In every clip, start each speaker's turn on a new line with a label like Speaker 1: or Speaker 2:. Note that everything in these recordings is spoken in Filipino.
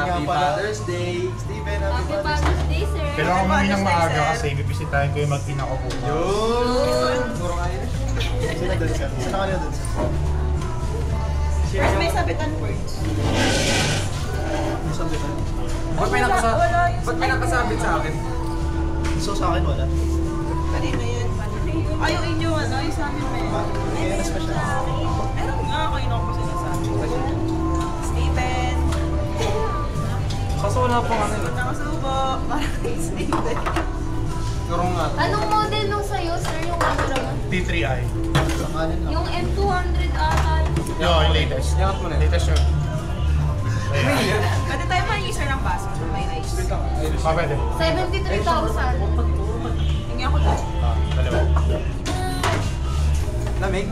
Speaker 1: Happy Father's Day! Steven,
Speaker 2: Happy Father's Day, sir!
Speaker 3: Kailangan kami ng maaga kasi bibisitahin ko yung mag-ina ko po.
Speaker 1: Yun! Puro kayo. Sino doon sir? Sino ka doon sir?
Speaker 4: First may sabitan first.
Speaker 1: May sabitan?
Speaker 5: Ba't may nakasabit sa akin?
Speaker 1: So sa akin wala.
Speaker 4: Kanina yun. Ay, yung inyo, ano? Yung sa amin may.
Speaker 1: Kaya na special.
Speaker 4: Meron nga, kayo na ako pa sinasabi. Steven.
Speaker 5: Kaso wala pang ano eh.
Speaker 4: Nakasubo. Parang kay Steven.
Speaker 5: Siguro nga.
Speaker 2: Anong model nung sa'yo, sir? Yung ano naman?
Speaker 3: T3i.
Speaker 2: Yung M200 ata.
Speaker 3: Yung latest.
Speaker 5: Yangat mo na eh.
Speaker 3: Latest yun.
Speaker 4: Pwede tayo mga user ng baso. May rice.
Speaker 3: Pwede.
Speaker 2: 73,000.
Speaker 4: Hingi ako doon.
Speaker 3: Dalawa.
Speaker 5: Lamig?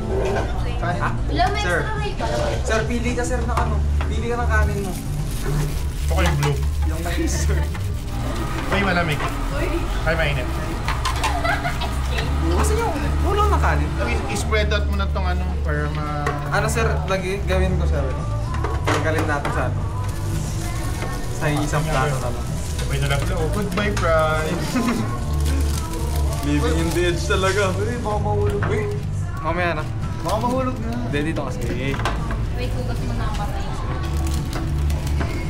Speaker 2: Lamig
Speaker 5: Sir.
Speaker 2: na rin pala.
Speaker 5: Sir, pili ka sir ng ano. Pili ka ng kanin mo.
Speaker 3: Ito ko yung blue.
Speaker 5: Yung mais sir.
Speaker 3: Uy, malamig. Ay, mainit.
Speaker 5: Kasi yung ulo ng kanin.
Speaker 3: I-spread out mo na itong ano para ma...
Speaker 5: Ano sir, lagi gawin ko sir. Tanggalin natin sa ano. Sa isang plano na lang.
Speaker 3: Sabay na lang. Oh, goodbye, Pride.
Speaker 5: Living in the edge talaga. Uy, baka mahulog. Uy, mamaya na.
Speaker 1: Baka mahulog na.
Speaker 5: Hindi, dito kasi.
Speaker 2: Wait, hugas mo na ang patay.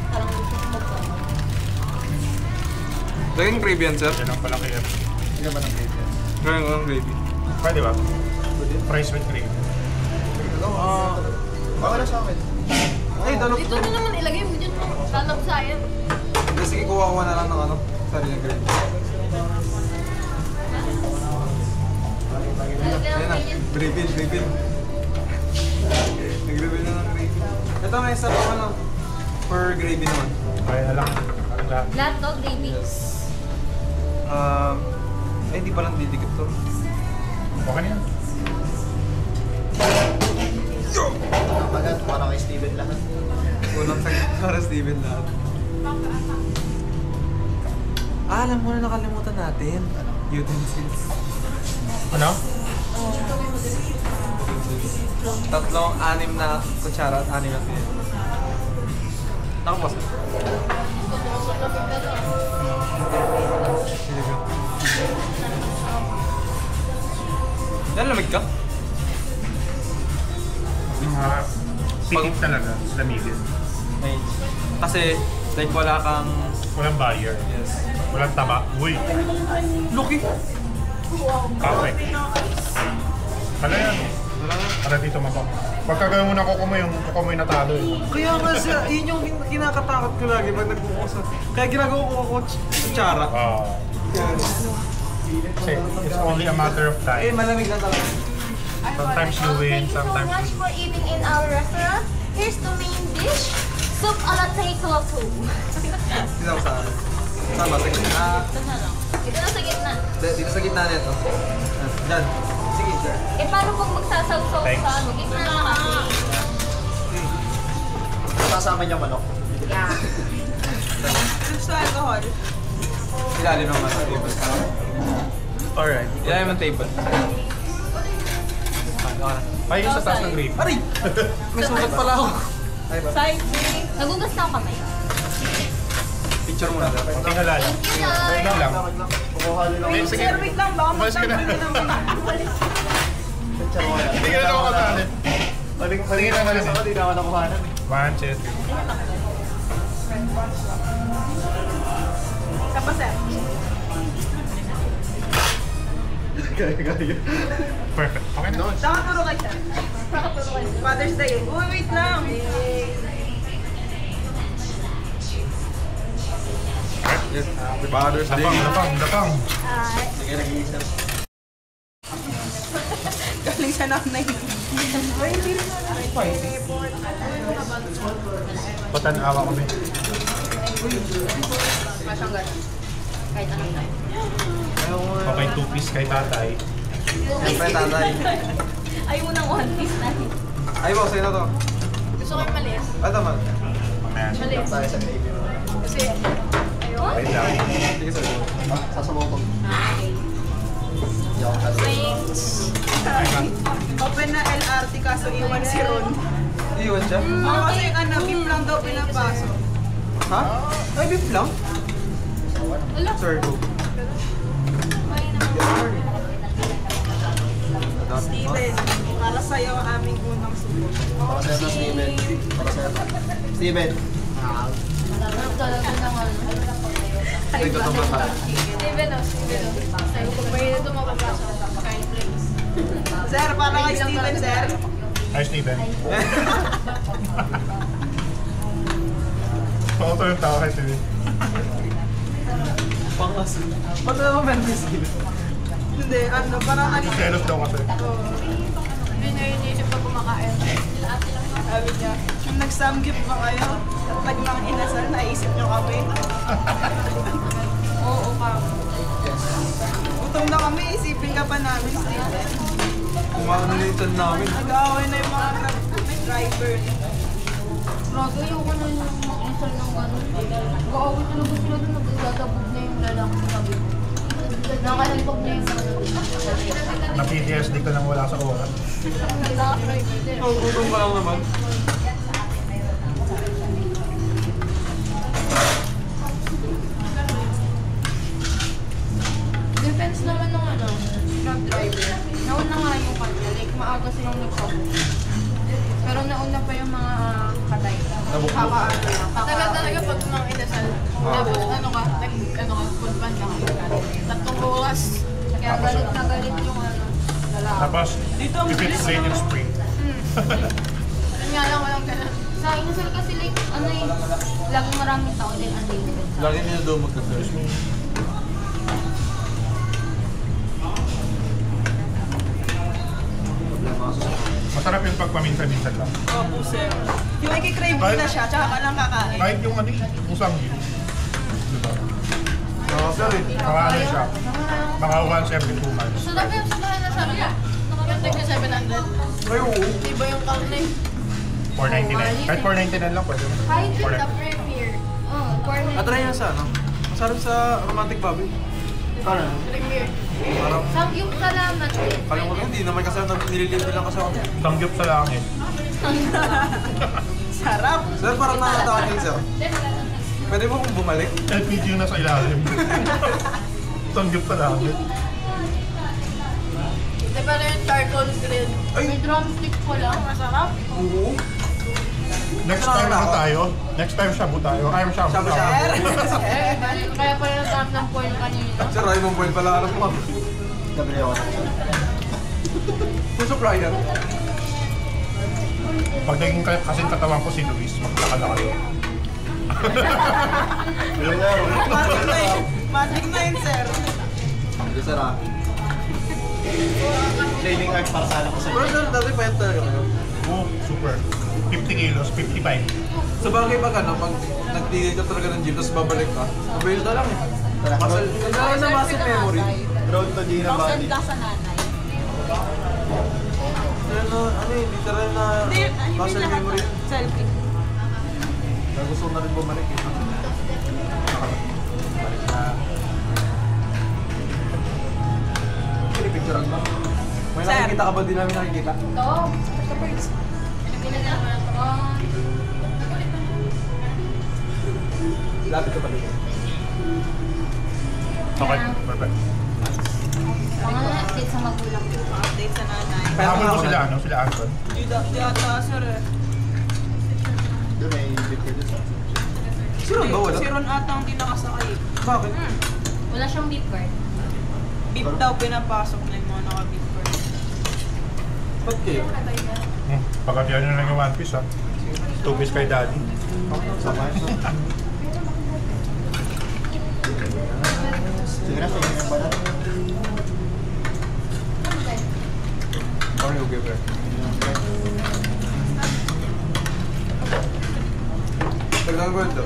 Speaker 2: Parang magpapay.
Speaker 5: Lagyan gravy yan sir.
Speaker 3: Yan lang pala kaya.
Speaker 1: Hindi ba ng gravy?
Speaker 5: Gawin ko ng gravy.
Speaker 3: Pwede ba? Fries with gravy.
Speaker 1: Baka na sa akin.
Speaker 5: Ay, dalok.
Speaker 2: Ito na naman ilagay mo dyan. Lalab sayang.
Speaker 5: Hindi, sige, kuha na lang ng ano. Sarili ng gravy.
Speaker 2: Lalagyan
Speaker 5: Ayan na,
Speaker 2: natin yan.
Speaker 5: gravy. Nag-gravy na ng gravy. Ito nga isa pang ano. For gravy naman.
Speaker 3: Kaya na lang. Lahat.
Speaker 2: Lahat to, gravy.
Speaker 5: Hindi pa lang didikit to.
Speaker 3: Okay na yan.
Speaker 1: Agad, para kay Steven lahat.
Speaker 5: Kulang sa para Steven lahat. Alam mo na nakalimutan natin. Utensils.
Speaker 3: Ano?
Speaker 5: Tatlong, 6 na kutsara at 6 na pin. Nakapos na. Sige ko. Yan, lamig ka?
Speaker 3: Pikit talaga. Lamigin.
Speaker 5: Kasi, like wala kang...
Speaker 3: Walang barrier.
Speaker 5: Yes.
Speaker 3: Walang taba. Uy!
Speaker 5: Lucky!
Speaker 3: Perfect. Pala yan.
Speaker 5: Wala nga.
Speaker 3: Para dito mabang. Pagka gawin mo na kuko mo yung natalo eh.
Speaker 5: Kaya nga siya, yun yung kinakatakot ko lagi pag nagbukusan. Kaya ginagawa ko kutsara.
Speaker 3: Kasi it's only a matter of time.
Speaker 5: Malamig lang talaga.
Speaker 3: Sometimes you win, sometimes
Speaker 2: Thank you so much
Speaker 3: you
Speaker 2: for eating in our restaurant. Here's the main dish. Soup a la tofu.
Speaker 5: Sino ko saan? Saan ba? Sa gitna?
Speaker 2: Ito na lang. Ito na sa gitna.
Speaker 5: Dito sa gitna nito. Diyan. Sige, sir.
Speaker 2: Eh, paano pag magsasawsaw
Speaker 3: Thanks.
Speaker 2: sa ano? Gitna na kasi.
Speaker 1: Kasama niya manok.
Speaker 2: Yeah.
Speaker 4: Gusto alcohol.
Speaker 5: Ilalim naman sa table.
Speaker 3: Alright.
Speaker 5: Ilalim ng table.
Speaker 3: Ay, yung sa taas ng gravy.
Speaker 5: Aray! May sugat pala ako. Ay ba?
Speaker 2: Side dish. Nagugas na ako kamay.
Speaker 5: Picture muna.
Speaker 3: Konting halal.
Speaker 2: Thank you,
Speaker 3: Wait
Speaker 2: guys.
Speaker 3: lang.
Speaker 1: Kukuha nila
Speaker 3: Wait,
Speaker 1: ako.
Speaker 3: sige.
Speaker 4: Sir, wait lang. Baka
Speaker 3: Umalis ka na.
Speaker 4: magsabi na naman.
Speaker 3: Hindi ka na ako katanin.
Speaker 1: Tingin na nalis ako, di na ako nakuhanan.
Speaker 3: 1, 2, 3.
Speaker 4: Kapag sir.
Speaker 1: Kaya.
Speaker 3: Perfect. Okay na.
Speaker 4: Nakaturo kayo sir. Nakaturo kayo. Father's Day. Uy, wait lang.
Speaker 5: Yes. Happy Father's Day.
Speaker 3: Lapang.
Speaker 1: Sige, nag-iisip.
Speaker 4: Galing sa nanay. Uy, hindi rin na lang.
Speaker 3: Patanawa kami.
Speaker 4: Masanggat.
Speaker 2: Kahit ano tayo.
Speaker 3: Okay, 2 piece kay tatay.
Speaker 5: Siyempre, tatay.
Speaker 2: Ayaw mo ng one piece na.
Speaker 5: Ay, boss, sa'yo na to.
Speaker 2: Gusto ko yung malis.
Speaker 5: Ah, tama.
Speaker 3: Mamaya.
Speaker 2: Malis.
Speaker 1: Tayo sa gravy.
Speaker 2: Kasi, ayun.
Speaker 3: Wait lang.
Speaker 5: Sige, sir.
Speaker 1: Sasabaw ko.
Speaker 2: Okay.
Speaker 1: Hindi ako kaluluwa.
Speaker 2: Thanks.
Speaker 4: Open na LRT kaso iwan si Ron.
Speaker 5: Iwan siya.
Speaker 4: Kasi ano, beef lang daw pinapasok.
Speaker 5: Ha? Ay, beef lang?
Speaker 2: Ala.
Speaker 5: Sir, go.
Speaker 4: Steven, para sa'yo ang aming unang subok.
Speaker 1: Para sa'yo to, Steven. Para sa'yo to. Steven.
Speaker 2: Sarap talaga ng ano.
Speaker 5: Ay, katama ka.
Speaker 2: Steven, oh, Steven, oh. Sa'yo, pag may ito mapapasok, kind place.
Speaker 4: Sir, para kay Steven, sir.
Speaker 3: Hi, Steven. Pauto yung tao kay Steven.
Speaker 5: Pangas. Ba't naman meron si Steven?
Speaker 4: Hindi, ano, parang ano.
Speaker 3: Selos daw kasi.
Speaker 2: Hindi na yun yung isip ko kumakain.
Speaker 4: Sabi niya, kung nag-samgip ba kayo, pag mga inasal, naisip niyo kami.
Speaker 2: Oo, ka.
Speaker 4: Gutom na kami, isipin ka pa namin, Steven.
Speaker 5: Kumano na yung tan namin.
Speaker 4: Nag-aaway na yung mga driver.
Speaker 2: Grabe, ayoko na yung mag-install ng gano'n. Nag-aaway talaga sila doon, nagdadabog na yung lalaki sa sabi ko. Nakahalipag na yung gano'n.
Speaker 3: Na-PTSD ka nang wala sa oras.
Speaker 5: Oh, gutom ka lang naman.
Speaker 2: Depends naman ng ano, truck driver. Nauna nga yung kanya, like maaga silang nagpabook. Pero nauna pa yung mga patay. Kakaano lang. Talaga pag mga inasal, tapos ano ka, food ban ka. 3 oras. Kaya galit na galit yung ano, lalaki.
Speaker 3: Tapos, if it's late in spring.
Speaker 2: Yun nga lang, walang ganun. Sa inasal kasi like, ano eh, laging maraming tao din unlimited.
Speaker 5: Lagi nila daw magka-search.
Speaker 3: Masarap yung pagpaminsan-minsan lang.
Speaker 4: Opo, sir. Yung i-crave mo na siya, tsaka ka lang kakain.
Speaker 3: Kahit yung ano, usang yun. Diba?
Speaker 5: Oo, sir eh.
Speaker 3: Mga ano siya, mga once every 2 months.
Speaker 2: So, dapat yung sakahan na sabi niya, nakapantay ka 700.
Speaker 5: Ay, oo.
Speaker 2: Iba yung karne.
Speaker 3: 499. Kahit 499 lang pwede.
Speaker 2: Kahit yung
Speaker 3: Correct.
Speaker 2: the premier. Oo, corner.
Speaker 5: Atry yan sa ano? Masarap sa romantic baboy.
Speaker 1: Paano?
Speaker 2: Premier.
Speaker 5: Parang,
Speaker 2: Samgyup salamat.
Speaker 5: kalimutan hindi naman kasi nililibre lang kasi ako.
Speaker 3: Samgyup sa langit.
Speaker 4: Sarap.
Speaker 5: Sir, parang nakatawa kayo, sir. Pwede mo kong bumalik?
Speaker 3: LPG yung nasa ilalim. Samgyup sa langit.
Speaker 2: Di ba na yung charcoal grill?
Speaker 5: Ay!
Speaker 2: May drumstick ko lang. Masarap.
Speaker 5: Oo.
Speaker 3: Next time ano tayo? Next time shabu tayo. I'm shabu.
Speaker 5: Shabu-shabu.
Speaker 2: Kaya pala nagamit ng foil kanina.
Speaker 5: Sir, Raymond Boyle pala alam mo.
Speaker 1: Gabriel ako.
Speaker 5: Yung supplier.
Speaker 3: Pag naging kasing katawan ko si Luis, magkakalaki.
Speaker 1: Yun nga.
Speaker 4: Matik na yun. Matik na yun, sir.
Speaker 1: Hindi, sir ah. Training art para sana ko sa
Speaker 5: Pero sir, dati payat talaga kayo.
Speaker 3: Oh, super. 50 kilos, 55.
Speaker 5: Sa bagay pag ano, pag nagtigil ka talaga ng gym, tapos babalik ka, mobile ka lang eh. Muscle, kailangan na muscle memory.
Speaker 1: Road to Gina Valley.
Speaker 2: sa nanay.
Speaker 5: Kaya na, ano eh, literal na
Speaker 4: Hindi,
Speaker 5: muscle
Speaker 4: lahat
Speaker 5: memory.
Speaker 4: na. Selfie.
Speaker 5: Kaya gusto ko na rin bumalik eh. Pinipicturean ba? May
Speaker 4: Sir.
Speaker 5: nakikita ka ba? Di namin nakikita?
Speaker 2: Ito. Sa birds. Pinagbilan naman ito.
Speaker 5: Lapit ka pa dito.
Speaker 3: Okay, perfect.
Speaker 2: Mga update sa magulang.
Speaker 4: Update sa nanay.
Speaker 3: Habol ko sila, ano? Sila Anton.
Speaker 4: Di ata, sir.
Speaker 1: Doon may beef ko dito.
Speaker 5: Si Ron ba wala?
Speaker 4: Si Ron ata ang di nakasakay.
Speaker 5: Bakit?
Speaker 2: Wala siyang beef card.
Speaker 4: Beef daw pinapasok na yung mga naka-beef card.
Speaker 5: Ba't kayo?
Speaker 3: Pagkatiyan nyo lang yung one piece, ha? 2 piece kay daddy.
Speaker 1: Sama. Sige na, sige na ba na?
Speaker 5: Or you give her? Tagdagan ko ito.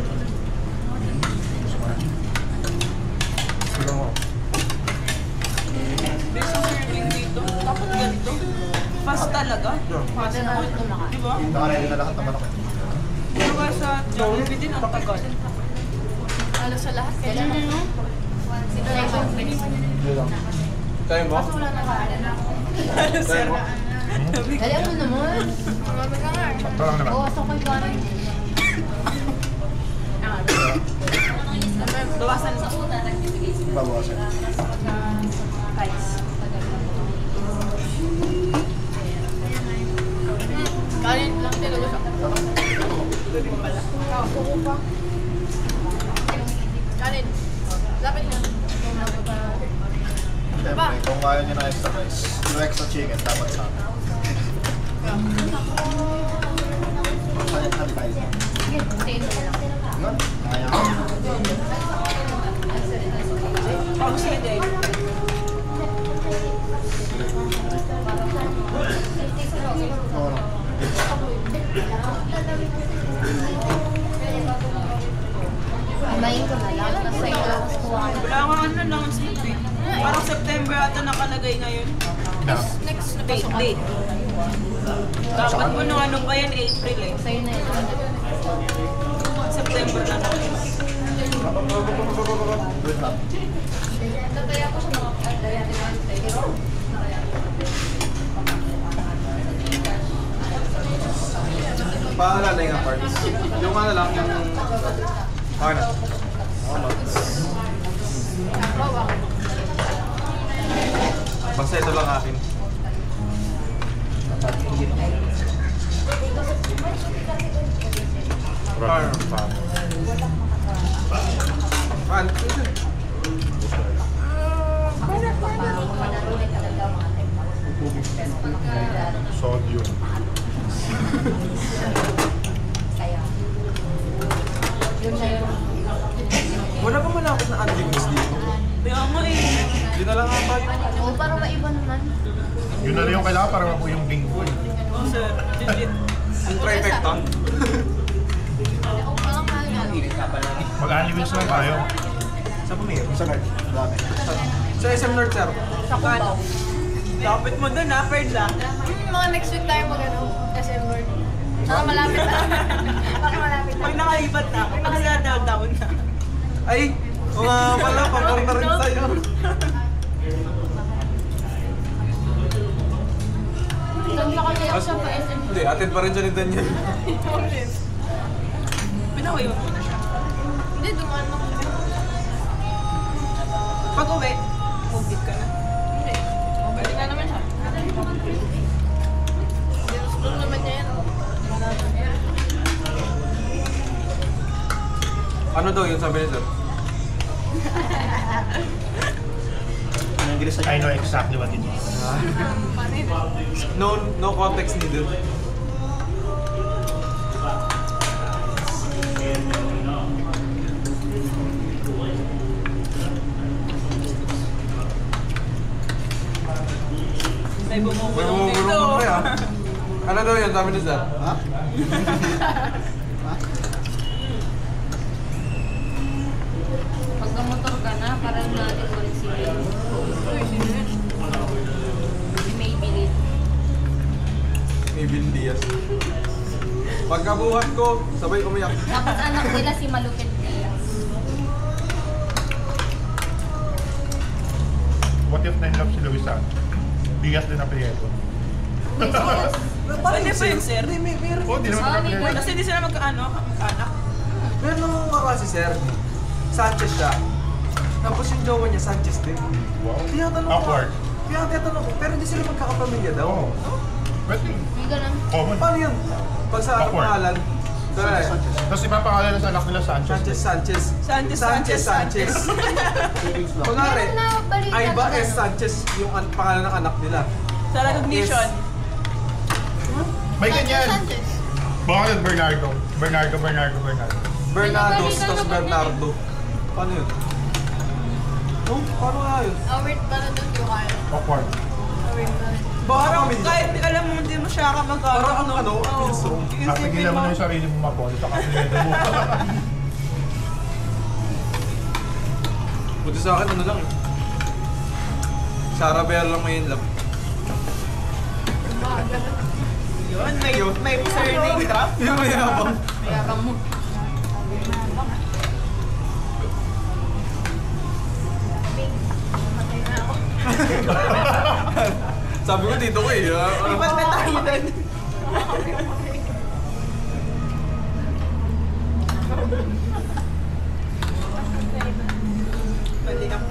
Speaker 5: Tagdagan ko.
Speaker 4: There's a serving dito. Dapat ganito. Fast talaga. Fast food. Di ba?
Speaker 1: Nakaready na lahat naman ako.
Speaker 4: Pero kaya sa Jollibee din, ang tagal.
Speaker 2: Halos sa lahat. Kailan na, no? Sino na yung
Speaker 1: Hindi lang.
Speaker 5: Kaya mo?
Speaker 2: Kaso wala na ba?
Speaker 5: Kaya mo?
Speaker 2: Dali mo naman. Marami ka nga.
Speaker 3: Sakto lang naman.
Speaker 2: Oo, so kay Gary.
Speaker 4: Bawasan sa
Speaker 1: Babawasan.
Speaker 4: guys.
Speaker 2: Kanin lang talaga siya.
Speaker 4: Ito din pala.
Speaker 2: Kuko pa. Kanin. Lapit na.
Speaker 1: Siyempre, kung ayaw nyo na extra rice, yung extra chicken, dapat sa akin. Hati tayo.
Speaker 2: Sige, tayo na lang.
Speaker 1: Yun, ayaw.
Speaker 4: Pag sige din.
Speaker 1: Oo, no.
Speaker 2: Kumain ko na lang. Nasa iyo lang sa kuhaan.
Speaker 4: Wala nga announcement eh. Parang September ata nakalagay ngayon.
Speaker 3: Na.
Speaker 2: Next na
Speaker 4: Date,
Speaker 2: pasok
Speaker 4: date. Dapat mo nung anong ba yan, April eh.
Speaker 2: Sa'yo na yun.
Speaker 4: September na lang.
Speaker 1: Wait lang.
Speaker 2: Tataya ko sa mga
Speaker 5: Paalala yung parts. Yung ano lang, yung... Okay na. Basta ito lang akin.
Speaker 3: Rock pa. Sodium.
Speaker 5: Wala pa malapit na anti-quiz dito.
Speaker 4: Kaya nga eh.
Speaker 5: Yun na lang ata yun.
Speaker 2: Oo, parang maiba naman.
Speaker 3: Yun na rin yung kailangan para mabuo yung bingo eh.
Speaker 4: Oh, sir. Legit.
Speaker 5: Yung trifecta.
Speaker 2: Oo, parang mahal nga.
Speaker 3: Mag-anniwins lang tayo.
Speaker 5: Sa pumir.
Speaker 1: Sa nerd, dami.
Speaker 5: Sa SM Nerd, sir.
Speaker 4: Sa kubaw. Lapit mo dun ha, Ferds ha.
Speaker 2: Mga next week tayo mag-ano, SM World. Baka malapit na. Baka malapit na.
Speaker 4: Pag nakalipat na, pag nasa-down na.
Speaker 5: Ay! O nga pala, papunta rin sa'yo.
Speaker 2: Saan ba kaya ako sa SM?
Speaker 5: Hindi, atin pa rin siya ni Daniel.
Speaker 4: Pinaway mo na siya.
Speaker 2: Hindi, dumaan ako.
Speaker 4: Pag uwi, move ka na.
Speaker 2: Hindi. Pwede na naman siya. Gusto naman niya yan.
Speaker 5: Ano daw yun sabi ni sir?
Speaker 1: Ang English sa
Speaker 3: I know exactly what it is.
Speaker 5: No context needed.
Speaker 4: May bumubulong
Speaker 5: May
Speaker 4: dito.
Speaker 5: bumubulong pa yan. Ano daw yun sabi ni sir?
Speaker 1: Ha?
Speaker 2: Pagka-motor ka na, parang natin ko rin si Maybelline.
Speaker 5: May Vin Diaz. Pagkabuhat ko, sabay umiyak.
Speaker 2: Tapos anak nila si Malupit Diaz.
Speaker 3: What if na-inlove si Luisa? Bigas din na Prieto.
Speaker 4: Pwede pa yun, sir.
Speaker 5: Meron.
Speaker 3: Oh, di naman
Speaker 2: Ah,
Speaker 3: na Prieto.
Speaker 4: Kasi hindi sila magkaanak.
Speaker 5: Meron nung kasi sir, Sanchez siya. Tapos yung jowa niya, Sanchez din.
Speaker 3: Wow.
Speaker 5: Tinatanong ko.
Speaker 3: Awkward.
Speaker 5: Kaya tinatanong ko, pero hindi sila magkakapamilya daw.
Speaker 3: Oo. Pwede.
Speaker 2: May ganun.
Speaker 3: Common.
Speaker 5: Paano yun? Pag sa
Speaker 3: Awkward.
Speaker 5: pangalan, correct.
Speaker 3: Tapos ipapangalan sa anak nila Sanchez.
Speaker 5: Sanchez. Kunwari,
Speaker 2: Meron na, balita
Speaker 5: Aiba
Speaker 2: na
Speaker 5: S.
Speaker 2: ganun.
Speaker 5: Sanchez yung pangalan ng anak nila.
Speaker 4: Sa recognition.
Speaker 3: May ganyan.
Speaker 2: Sanchez.
Speaker 3: Baka yun, Bernardo. Bernardo.
Speaker 5: Bernardos,
Speaker 2: May
Speaker 5: tapos
Speaker 2: naman
Speaker 5: Bernardo. Paano yun? Oh, paano nga yun?
Speaker 2: Award pa na doon yung kaya.
Speaker 3: Awkward.
Speaker 4: Parang kahit alam mo hindi mo siya ka magkakaroon.
Speaker 5: Parang ano, pinso.
Speaker 3: Kapigilan mo na yung sarili mo mapon sa kapilado mo.
Speaker 5: Buti sa akin, ano lang eh. Sarah Bear lang may in love.
Speaker 4: Yun, may surname drop.
Speaker 5: Yung may habang.
Speaker 2: Mayabang mo. Matay na ako.
Speaker 5: Sabi ko dito ko eh.
Speaker 4: Ibat na tayo doon.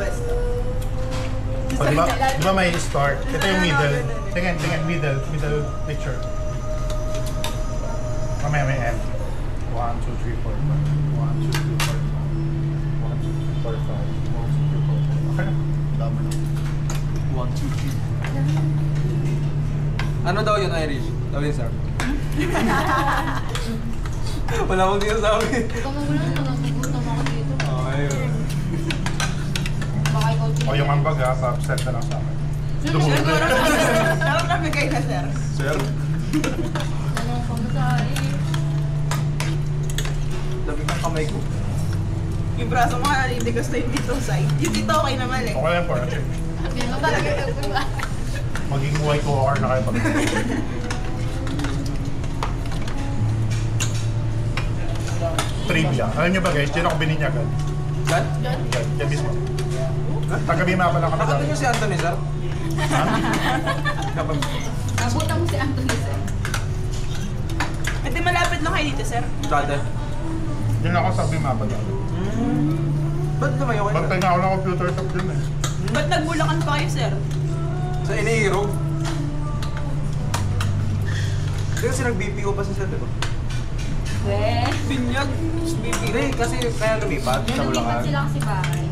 Speaker 4: pwesto.
Speaker 3: O, di ba may start? Ito yung middle. Tingnan, middle picture. Mamaya may end. 1, 2, 3, 4, 5. 1, 2, 3, 4, 5. 1, 2, 3, 4, 5. 1, 2, 3, 4, 5. Okay na.
Speaker 1: Dami na.
Speaker 5: 1, 2, 3. Ano daw yun, Irish? Sabi niya, sir. Wala akong dito sabi.
Speaker 2: Ikaw magulang, nagsugutom ako dito.
Speaker 5: Ayun.
Speaker 2: Baka ikaw din.
Speaker 3: O yung ambag ha, pa-set na lang sa akin.
Speaker 4: Siguro dapat nabigay na, sir.
Speaker 5: Sir?
Speaker 2: Anong pamasari?
Speaker 5: Labing ang kamay ko.
Speaker 4: Yung braso mo nga nalitigas na yung dito side. Yung dito okay naman eh.
Speaker 3: Okay lang po na change.
Speaker 2: Ganun talaga yung diba?
Speaker 3: Maging white walker na kayo pag trivia. Alam niyo ba guys, dyan ako bininyagan.
Speaker 5: Saan?
Speaker 3: Yan mismo. Taga-Bima pa lang kami.
Speaker 5: Nakita niyo si Anthony, sir?
Speaker 3: Ha?
Speaker 5: Kapag...
Speaker 2: Nabutan mo si Anthony sir.
Speaker 4: Ito malapit lang kayo dito, sir.
Speaker 5: Dati.
Speaker 3: Diyan ako sa Bima pa lang.
Speaker 5: Ba't lumayo kayo, sir?
Speaker 3: Bantay nga ako ng computer top dyan eh.
Speaker 4: Ba't nagbulakan pa kayo, sir?
Speaker 5: Sa Iniiro. Hindi kasi nag-BPO pa si sir, di ba?
Speaker 2: Weh.
Speaker 4: Binyag.
Speaker 5: Hindi, kasi kaya lumipat sa
Speaker 2: Lumipat
Speaker 5: Bulacan.
Speaker 2: sila kasi bahay.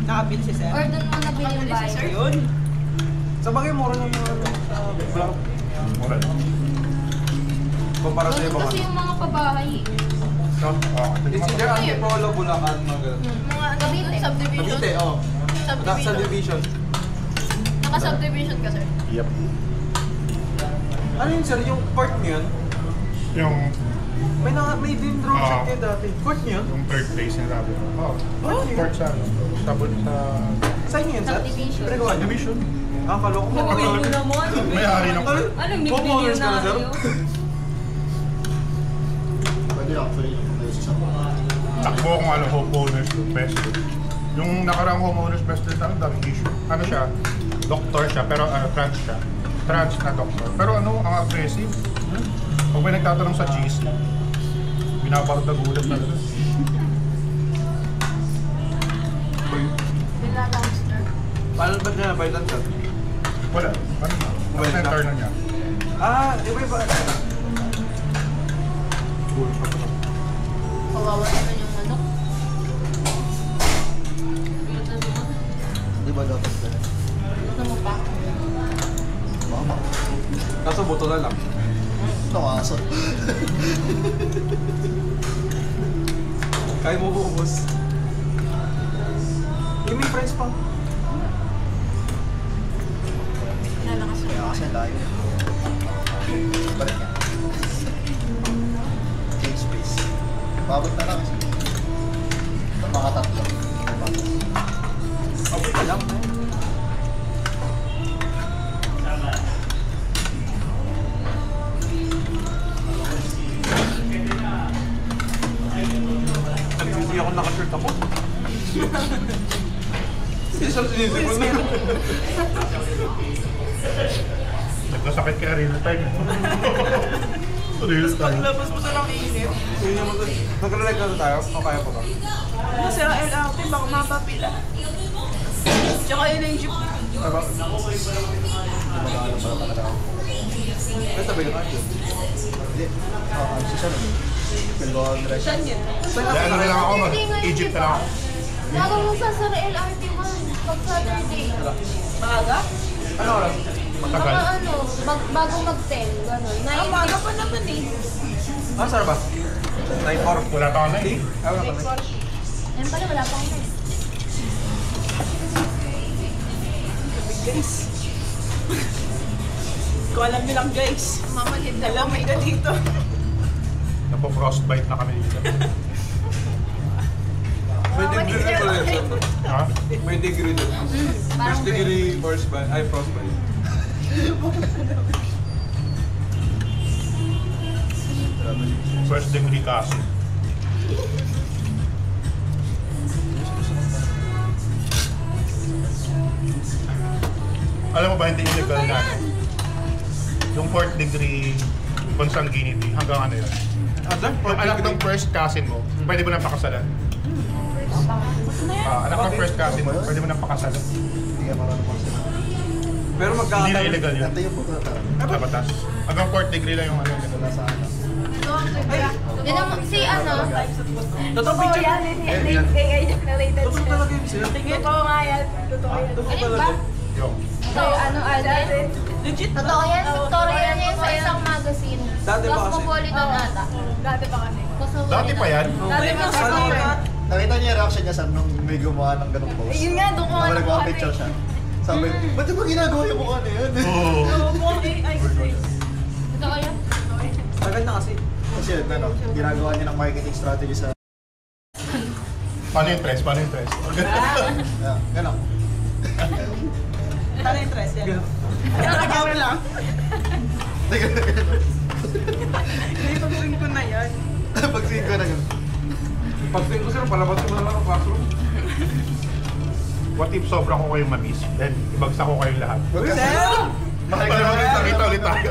Speaker 4: Nakabili si sir.
Speaker 2: Or doon mo nabili yung
Speaker 4: Nakabili si sir
Speaker 2: bahay.
Speaker 4: yun.
Speaker 5: Sa bagay, mura niyo yung ano, sa Bulacan.
Speaker 3: Mura lang.
Speaker 5: Kumpara sa
Speaker 2: Doon
Speaker 5: ibang
Speaker 2: kasi
Speaker 5: ano.
Speaker 2: yung mga pabahay.
Speaker 3: So,
Speaker 5: Hindi si Sir Antipolo, Bulacan, mga ganun.
Speaker 4: Mga ano,
Speaker 2: Cavite.
Speaker 4: subdivision.
Speaker 5: Cavite, oo.
Speaker 4: Subdivision.
Speaker 5: Sa division.
Speaker 4: Naka-subdivision ka, sir.
Speaker 3: Yep.
Speaker 5: Ano yun, sir? Yung court niyo yun?
Speaker 3: Yung,
Speaker 5: May din drone
Speaker 3: Oo.
Speaker 5: shot kayo dati. Court niyo yun?
Speaker 3: yung third place na sabi ko. Oh,
Speaker 5: Oh?
Speaker 3: court sa
Speaker 5: Saan niyo yun, sir?
Speaker 2: Subdivision.
Speaker 5: Pinagawa niyo?
Speaker 3: division.
Speaker 5: Ah, kaloko mo.
Speaker 3: May-ari ng court.
Speaker 2: Anong
Speaker 5: Homeowners ka na, sir?
Speaker 1: Pwede actually yung pwede sa
Speaker 3: Takbo kung ano, homeowners best. Yung nakarang homeowners best din namin, daming issue. Ano siya, doktor siya, pero ano, trans siya. Trans na doktor. Pero ano, ang aggressive. Pag may nagtatanong sa GC, binabarot na gulat na rin.
Speaker 2: Bigla lobster.
Speaker 5: Paano ba niya napalitan, sir?
Speaker 3: Wala. Ano na? Ang center na niya.
Speaker 5: Ah, iba-iba.
Speaker 2: Kawawa naman yung manok.
Speaker 1: Di ba dapat ka?
Speaker 2: Gusto mo pa?
Speaker 1: Mama.
Speaker 5: Kaso buto na lang.
Speaker 1: Ito aso.
Speaker 5: Kaya mo buubos. Yung may friends pa.
Speaker 2: Nalakas mo.
Speaker 1: Kaya kasi layo. Balik yan. Change space. Pabot na lang kasi. Mga tatlo.
Speaker 5: Okay ka lang. Nagsisi ako naka-shirt ako. Isang sinisipon na.
Speaker 3: Nagkasakit kaya real time. Real time.
Speaker 4: Paglabas mo sa nakiinip.
Speaker 5: Yun naman to. Nag-relate na tayo? O kaya pa ba?
Speaker 4: Kasi ang LRT, baka mapapila. Tsaka yun yung jeep.
Speaker 5: Ay ba? Ay, sabi ka yun.
Speaker 1: Hindi. Ano siya siya? Pinagawa ng rest.
Speaker 4: Saan yun?
Speaker 3: Kaya ano na lang ako, mag-Egypt na lang ako.
Speaker 2: Bago mo sa LRT 1, pag Saturday.
Speaker 4: Maaga?
Speaker 5: Ano oras?
Speaker 3: Matagal.
Speaker 2: Mga ano, bago mag-10, gano'n.
Speaker 4: Ang maaga pa naman eh.
Speaker 5: Ah, saan ba? 9-4.
Speaker 3: Wala pa ako na eh.
Speaker 5: Ah, wala pa na.
Speaker 2: Ayun pala, wala pa ako.
Speaker 4: Guys. Kung alam nyo lang guys. Mamalid na lang may ka dito.
Speaker 3: Napo-frostbite na kami dito.
Speaker 5: May degree pala yun, sir.
Speaker 3: Ha?
Speaker 5: May degree doon. First degree frostbite. Ay, frostbite.
Speaker 3: First degree kaso. Alam mo ba, hindi illegal na yung 4th degree consanguinity hanggang ano yun.
Speaker 5: Ah, sir?
Speaker 3: Yung anak ng first cousin mo, pwede mo nang pakasalan. Anak ng first cousin, pwede mo nang pakasalan.
Speaker 1: Hindi ka marunong magsama.
Speaker 5: Pero
Speaker 3: Hindi na
Speaker 5: magkakataon.
Speaker 3: illegal yun.
Speaker 1: Ito yung puto na
Speaker 3: Sa batas. Hanggang 4th degree lang yung ano illegal.
Speaker 1: Nasa ano.
Speaker 2: Yun ang si ano,
Speaker 5: Totoo picture. Totoo talaga yun sir.
Speaker 4: Totoo nga yan. Totoo yan.
Speaker 5: Totoo
Speaker 2: Alin ba?
Speaker 5: talaga.
Speaker 3: Yung.
Speaker 2: Ito, ano, Alden?
Speaker 4: Legit ba?
Speaker 2: Totoo yan,
Speaker 4: Oo,
Speaker 2: Victorian yan sa isang magazine.
Speaker 5: Dati pa kasi.
Speaker 2: Cosmopolitan ata.
Speaker 4: Dati pa kasi.
Speaker 2: Cosmopolitan.
Speaker 3: Dati pa yan?
Speaker 4: Dati pa kasi.
Speaker 1: Nakita niya yung reaction niya sa nung may gumawa ng ganong post.
Speaker 4: Yun nga, doon ko nga
Speaker 1: Na
Speaker 4: nakuha
Speaker 1: nagpa-picture siya. Sabi, ba't di ba ginagawa yung mukha na yun?
Speaker 3: Oo.
Speaker 4: Mukhang AI kasi.
Speaker 2: Totoo yan?
Speaker 5: Tagal na kasi.
Speaker 1: Kasi ano, ginagawa niya ng marketing strategy sa...
Speaker 3: Paano yung tres? Paano yung tres?
Speaker 1: Yeah, ganon.
Speaker 4: Ano yung stress yan? Nakagawin lang. Hindi pag-ring ko na yan.
Speaker 1: Pag-sing ko na gano'n.
Speaker 5: Pag-tingin ko sir, palabasin mo na lang ang classroom.
Speaker 3: What if sobrang ko kayong mamiss? Then, ibagsak ko kayong lahat.
Speaker 1: Huwag ka
Speaker 4: Sir!
Speaker 1: Mahal ka
Speaker 3: Para
Speaker 1: naman.
Speaker 3: magkita ulit tayo.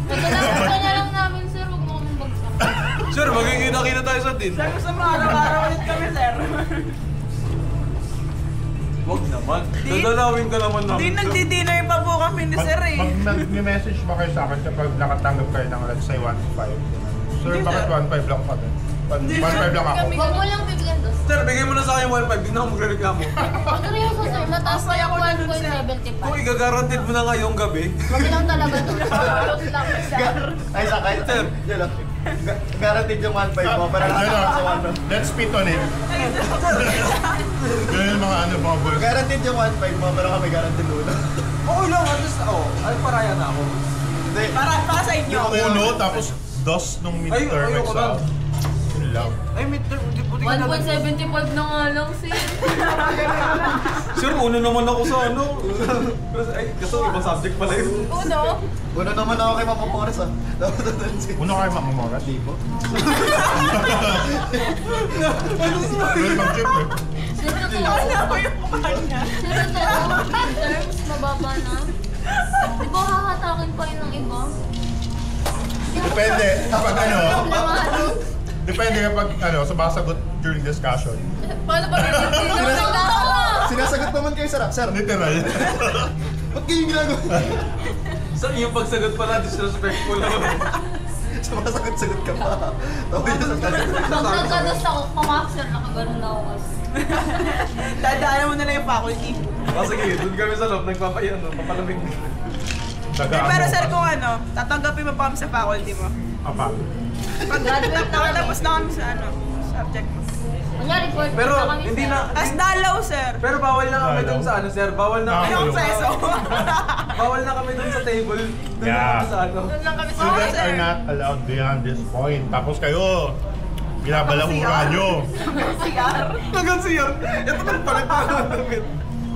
Speaker 2: Pagkatapos ka na lang namin, sir, huwag mo kaming bagsak.
Speaker 5: Sir, magkikita-kita tayo sa din.
Speaker 4: Sir, gusto mo araw-araw ulit kami, sir.
Speaker 5: Wag naman. Dadalawin ka naman namin.
Speaker 4: Hindi, nagdi-dinner pa po kami ni sir eh.
Speaker 3: Mag-message ba kayo sa akin kapag nakatanggap kayo ng let's say 1.5? Sir,
Speaker 4: Hindi,
Speaker 3: bakit
Speaker 4: sir.
Speaker 3: 1.5 lang pa din?
Speaker 4: Hindi,
Speaker 3: 1.5
Speaker 4: sir.
Speaker 3: lang ako.
Speaker 2: Huwag mo lang bibigyan dos.
Speaker 5: Sir, bigay mo na sa akin 1.5. Di na ako magre-reklamo.
Speaker 2: Pag seryoso, sir, mataas na
Speaker 4: Masaya
Speaker 2: yung
Speaker 4: ko na dun, sir.
Speaker 2: 1.75.
Speaker 5: Kung igagaranted mo na ngayong gabi.
Speaker 2: Wag lang talaga to. Wag lang, sir.
Speaker 1: Ay, sa kahit...
Speaker 5: Sir.
Speaker 1: Yun lang. Guaranteed yung 1.5 mo, pero
Speaker 3: Ano,
Speaker 1: nakasama sa 1.
Speaker 3: let's spit on it. Ganun yung mga ano, mga bulls.
Speaker 1: Guaranteed yung 1.5 mo, pero kami guaranteed ulo.
Speaker 5: Oo lang, at least, ay paraya na ako.
Speaker 1: Hindi.
Speaker 4: Para sa inyo.
Speaker 3: Uno, tapos dos nung midterm
Speaker 5: ayoko
Speaker 3: exam.
Speaker 5: lang.
Speaker 3: Yun lang.
Speaker 5: Ay, midterm, buti ka na.
Speaker 2: 1.75 na nga lang, sir.
Speaker 5: Sir, una naman ako sa ano. Ay, kasi ibang subject pala yun.
Speaker 4: Uno.
Speaker 1: Una naman ako kay Mama Forrest ah. Dapat doon si...
Speaker 3: Uno kayo mamumoras.
Speaker 1: Di po.
Speaker 3: Well, mag-chip eh.
Speaker 2: Sir, totoo.
Speaker 4: Ano ako yung mukha niya?
Speaker 2: Sir, totoo. Terms, mababa na. Di ba hahatakin pa yun ng iba?
Speaker 3: Depende. Kapag ano,
Speaker 2: Problemado.
Speaker 3: depende kapag ano, sumasagot during discussion.
Speaker 2: Paano pa rin?
Speaker 1: Sinasagot naman kayo, sir. Sir,
Speaker 3: Literal.
Speaker 1: ba't kayo yung ginagawa?
Speaker 5: Sa iyong pagsagot pala, disrespectful naman.
Speaker 1: Sumasagot-sagot ka pa. Tawag niya sa
Speaker 2: Pag nagkadas ako, kumakser, nakaganon ako kasi.
Speaker 4: Dadaanan mo na lang yung faculty.
Speaker 5: Sige, doon kami sa loob, nagpapayan, papalamig.
Speaker 4: Pero sir, kung ano, tatanggapin mo pa kami sa faculty mo.
Speaker 3: Apa.
Speaker 4: Pag graduate na tapos na kami sa ano, subject mo.
Speaker 2: Kunyari, report
Speaker 5: Pero,
Speaker 2: na kami,
Speaker 5: hindi
Speaker 2: sir.
Speaker 5: na,
Speaker 4: As dalaw, sir.
Speaker 5: pero bawal na kami
Speaker 3: Lalo.
Speaker 5: dun sa ano, sir. Bawal na kami.
Speaker 4: Yung seso.
Speaker 5: Bawal na kami dun sa table. Dun na
Speaker 3: Yeah.
Speaker 5: kami sa ano.
Speaker 4: Doon lang kami sa
Speaker 3: Students
Speaker 4: sir.
Speaker 3: are not allowed beyond this point. Tapos kayo, binabalahura nyo.
Speaker 4: CR.
Speaker 5: Hanggang siya. Ito na palit na damit.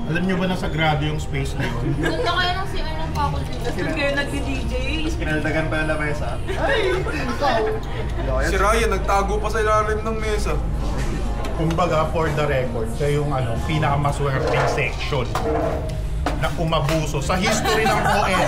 Speaker 3: Alam nyo ba na sagrado yung space na yun?
Speaker 2: Doon na kayo ng CR ng faculty.
Speaker 4: Doon kayo nagdi-DJ.
Speaker 1: Kinaldagan pa na mesa. Ay!
Speaker 5: Si Ryan, nagtago pa sa ilalim ng mesa.
Speaker 3: Kumbaga, for the record, kayo yung ano, pinakamaswerteng section na umabuso sa history ng OL,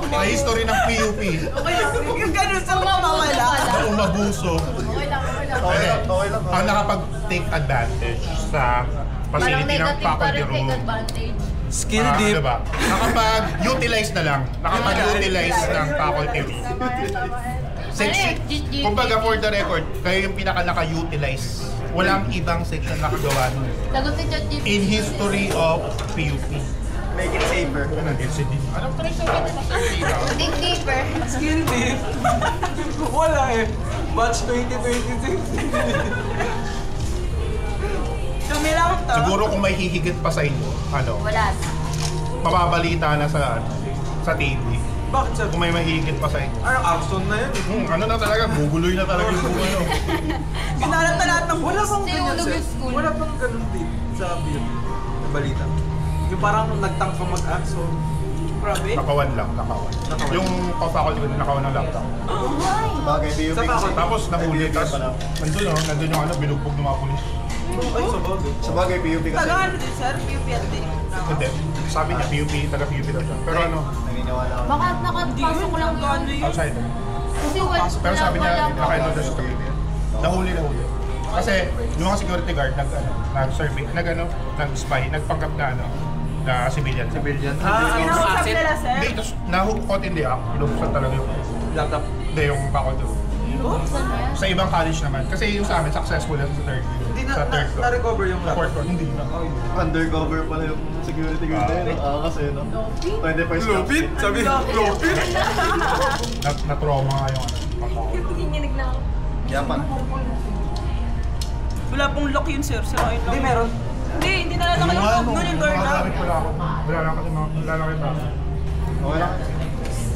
Speaker 3: sa history ng PUP,
Speaker 4: Okay lang. Yung ganun sa mga mawala.
Speaker 3: na umabuso.
Speaker 4: Okay lang, okay lang.
Speaker 1: Okay lang, okay lang.
Speaker 3: Ang nakapag-take advantage sa
Speaker 2: Parang
Speaker 3: facility ng
Speaker 2: negative pa
Speaker 3: faculty
Speaker 2: rin take
Speaker 3: room.
Speaker 2: advantage.
Speaker 5: Skill dip.
Speaker 3: Diba? Nakapag-utilize na lang. Nakapag-utilize ng faculty room.
Speaker 4: Tama yan, tama yan.
Speaker 3: Since, kumbaga for the record, kayo yung pinaka naka-utilize. Walang ibang section na nakagawa nun.
Speaker 2: Sagot ni ChatGPT.
Speaker 3: In history of PUP.
Speaker 1: Make it safer.
Speaker 3: Ano, LCD? Anong trace yung ganun sa LCD?
Speaker 2: Dig deeper.
Speaker 5: Skill dip. Wala eh. Batch 2026.
Speaker 4: Kami lang to.
Speaker 3: Siguro kung may hihigit pa sa inyo, ano,
Speaker 2: Wala na.
Speaker 3: mababalita na sa TV.
Speaker 5: Bakit sir?
Speaker 3: Kung may mahigit pa sa inyo.
Speaker 5: Ano, Axon na yan.
Speaker 3: Ano na talaga, guguloy na talaga yung buhay ano.
Speaker 4: Kinalat na lahat ng
Speaker 5: Wala bang
Speaker 2: Hindi
Speaker 5: ganyan
Speaker 2: ulog
Speaker 5: sir?
Speaker 2: yung school.
Speaker 5: Wala bang ganun dito sa video na balita? Yung parang nagtank pa mag-Axon.
Speaker 4: Grabe.
Speaker 3: Nakawan lang, nakawan.
Speaker 5: Nakawan.
Speaker 3: Yung pa-faculty nakawan ng laptop.
Speaker 1: Bagay, PUP
Speaker 5: Sa
Speaker 1: kasi.
Speaker 3: Tapos nahuli, tapos
Speaker 1: pala.
Speaker 3: nandun yung ano, binugbog ng mga pulis.
Speaker 5: Ay, sa bagay.
Speaker 1: Sa bagay, PUP kasi.
Speaker 4: Taga ano din, sir? PUPLD.
Speaker 3: Hindi, sabi niya, PUP, taga-PUP daw siya. Pero ano,
Speaker 1: Naniniwala ako.
Speaker 2: Baka nakapasok lang yun.
Speaker 3: outside.
Speaker 2: Kasi wala
Speaker 3: Pero sabi niya,
Speaker 2: wala pa
Speaker 3: naka-enroll na
Speaker 2: ako.
Speaker 3: sa PUP. Nahuli. Kasi yung mga security guard nag-survey, nag-spy, nagpanggap na na civilian.
Speaker 5: Civilian.
Speaker 4: Kinausap nila, sir.
Speaker 3: Hindi, tapos nahukot hindi pinubuksan talaga yung
Speaker 5: Laptop.
Speaker 3: hindi yung faculty room. Sa ibang college naman. Kasi yung sa amin, successful yan sa third year.
Speaker 5: Hindi
Speaker 3: Sa third floor.
Speaker 5: na-recover yung
Speaker 3: Sa
Speaker 5: laptop.
Speaker 3: fourth floor, hindi na.
Speaker 1: Undercover pala yung security guard na yun. Kasi no? 21st
Speaker 5: Lupit! Sabi, lupit!
Speaker 3: Na-trauma nga yung
Speaker 2: Kininig na ako.
Speaker 1: Yapan.
Speaker 4: Wala pong lock yun, sir. Sira yun lang.
Speaker 5: Hindi, meron.
Speaker 4: Hindi na lang naka-lock doon yung door na.
Speaker 3: Wala ako. Wala lang kasi ba?
Speaker 1: Okay lang.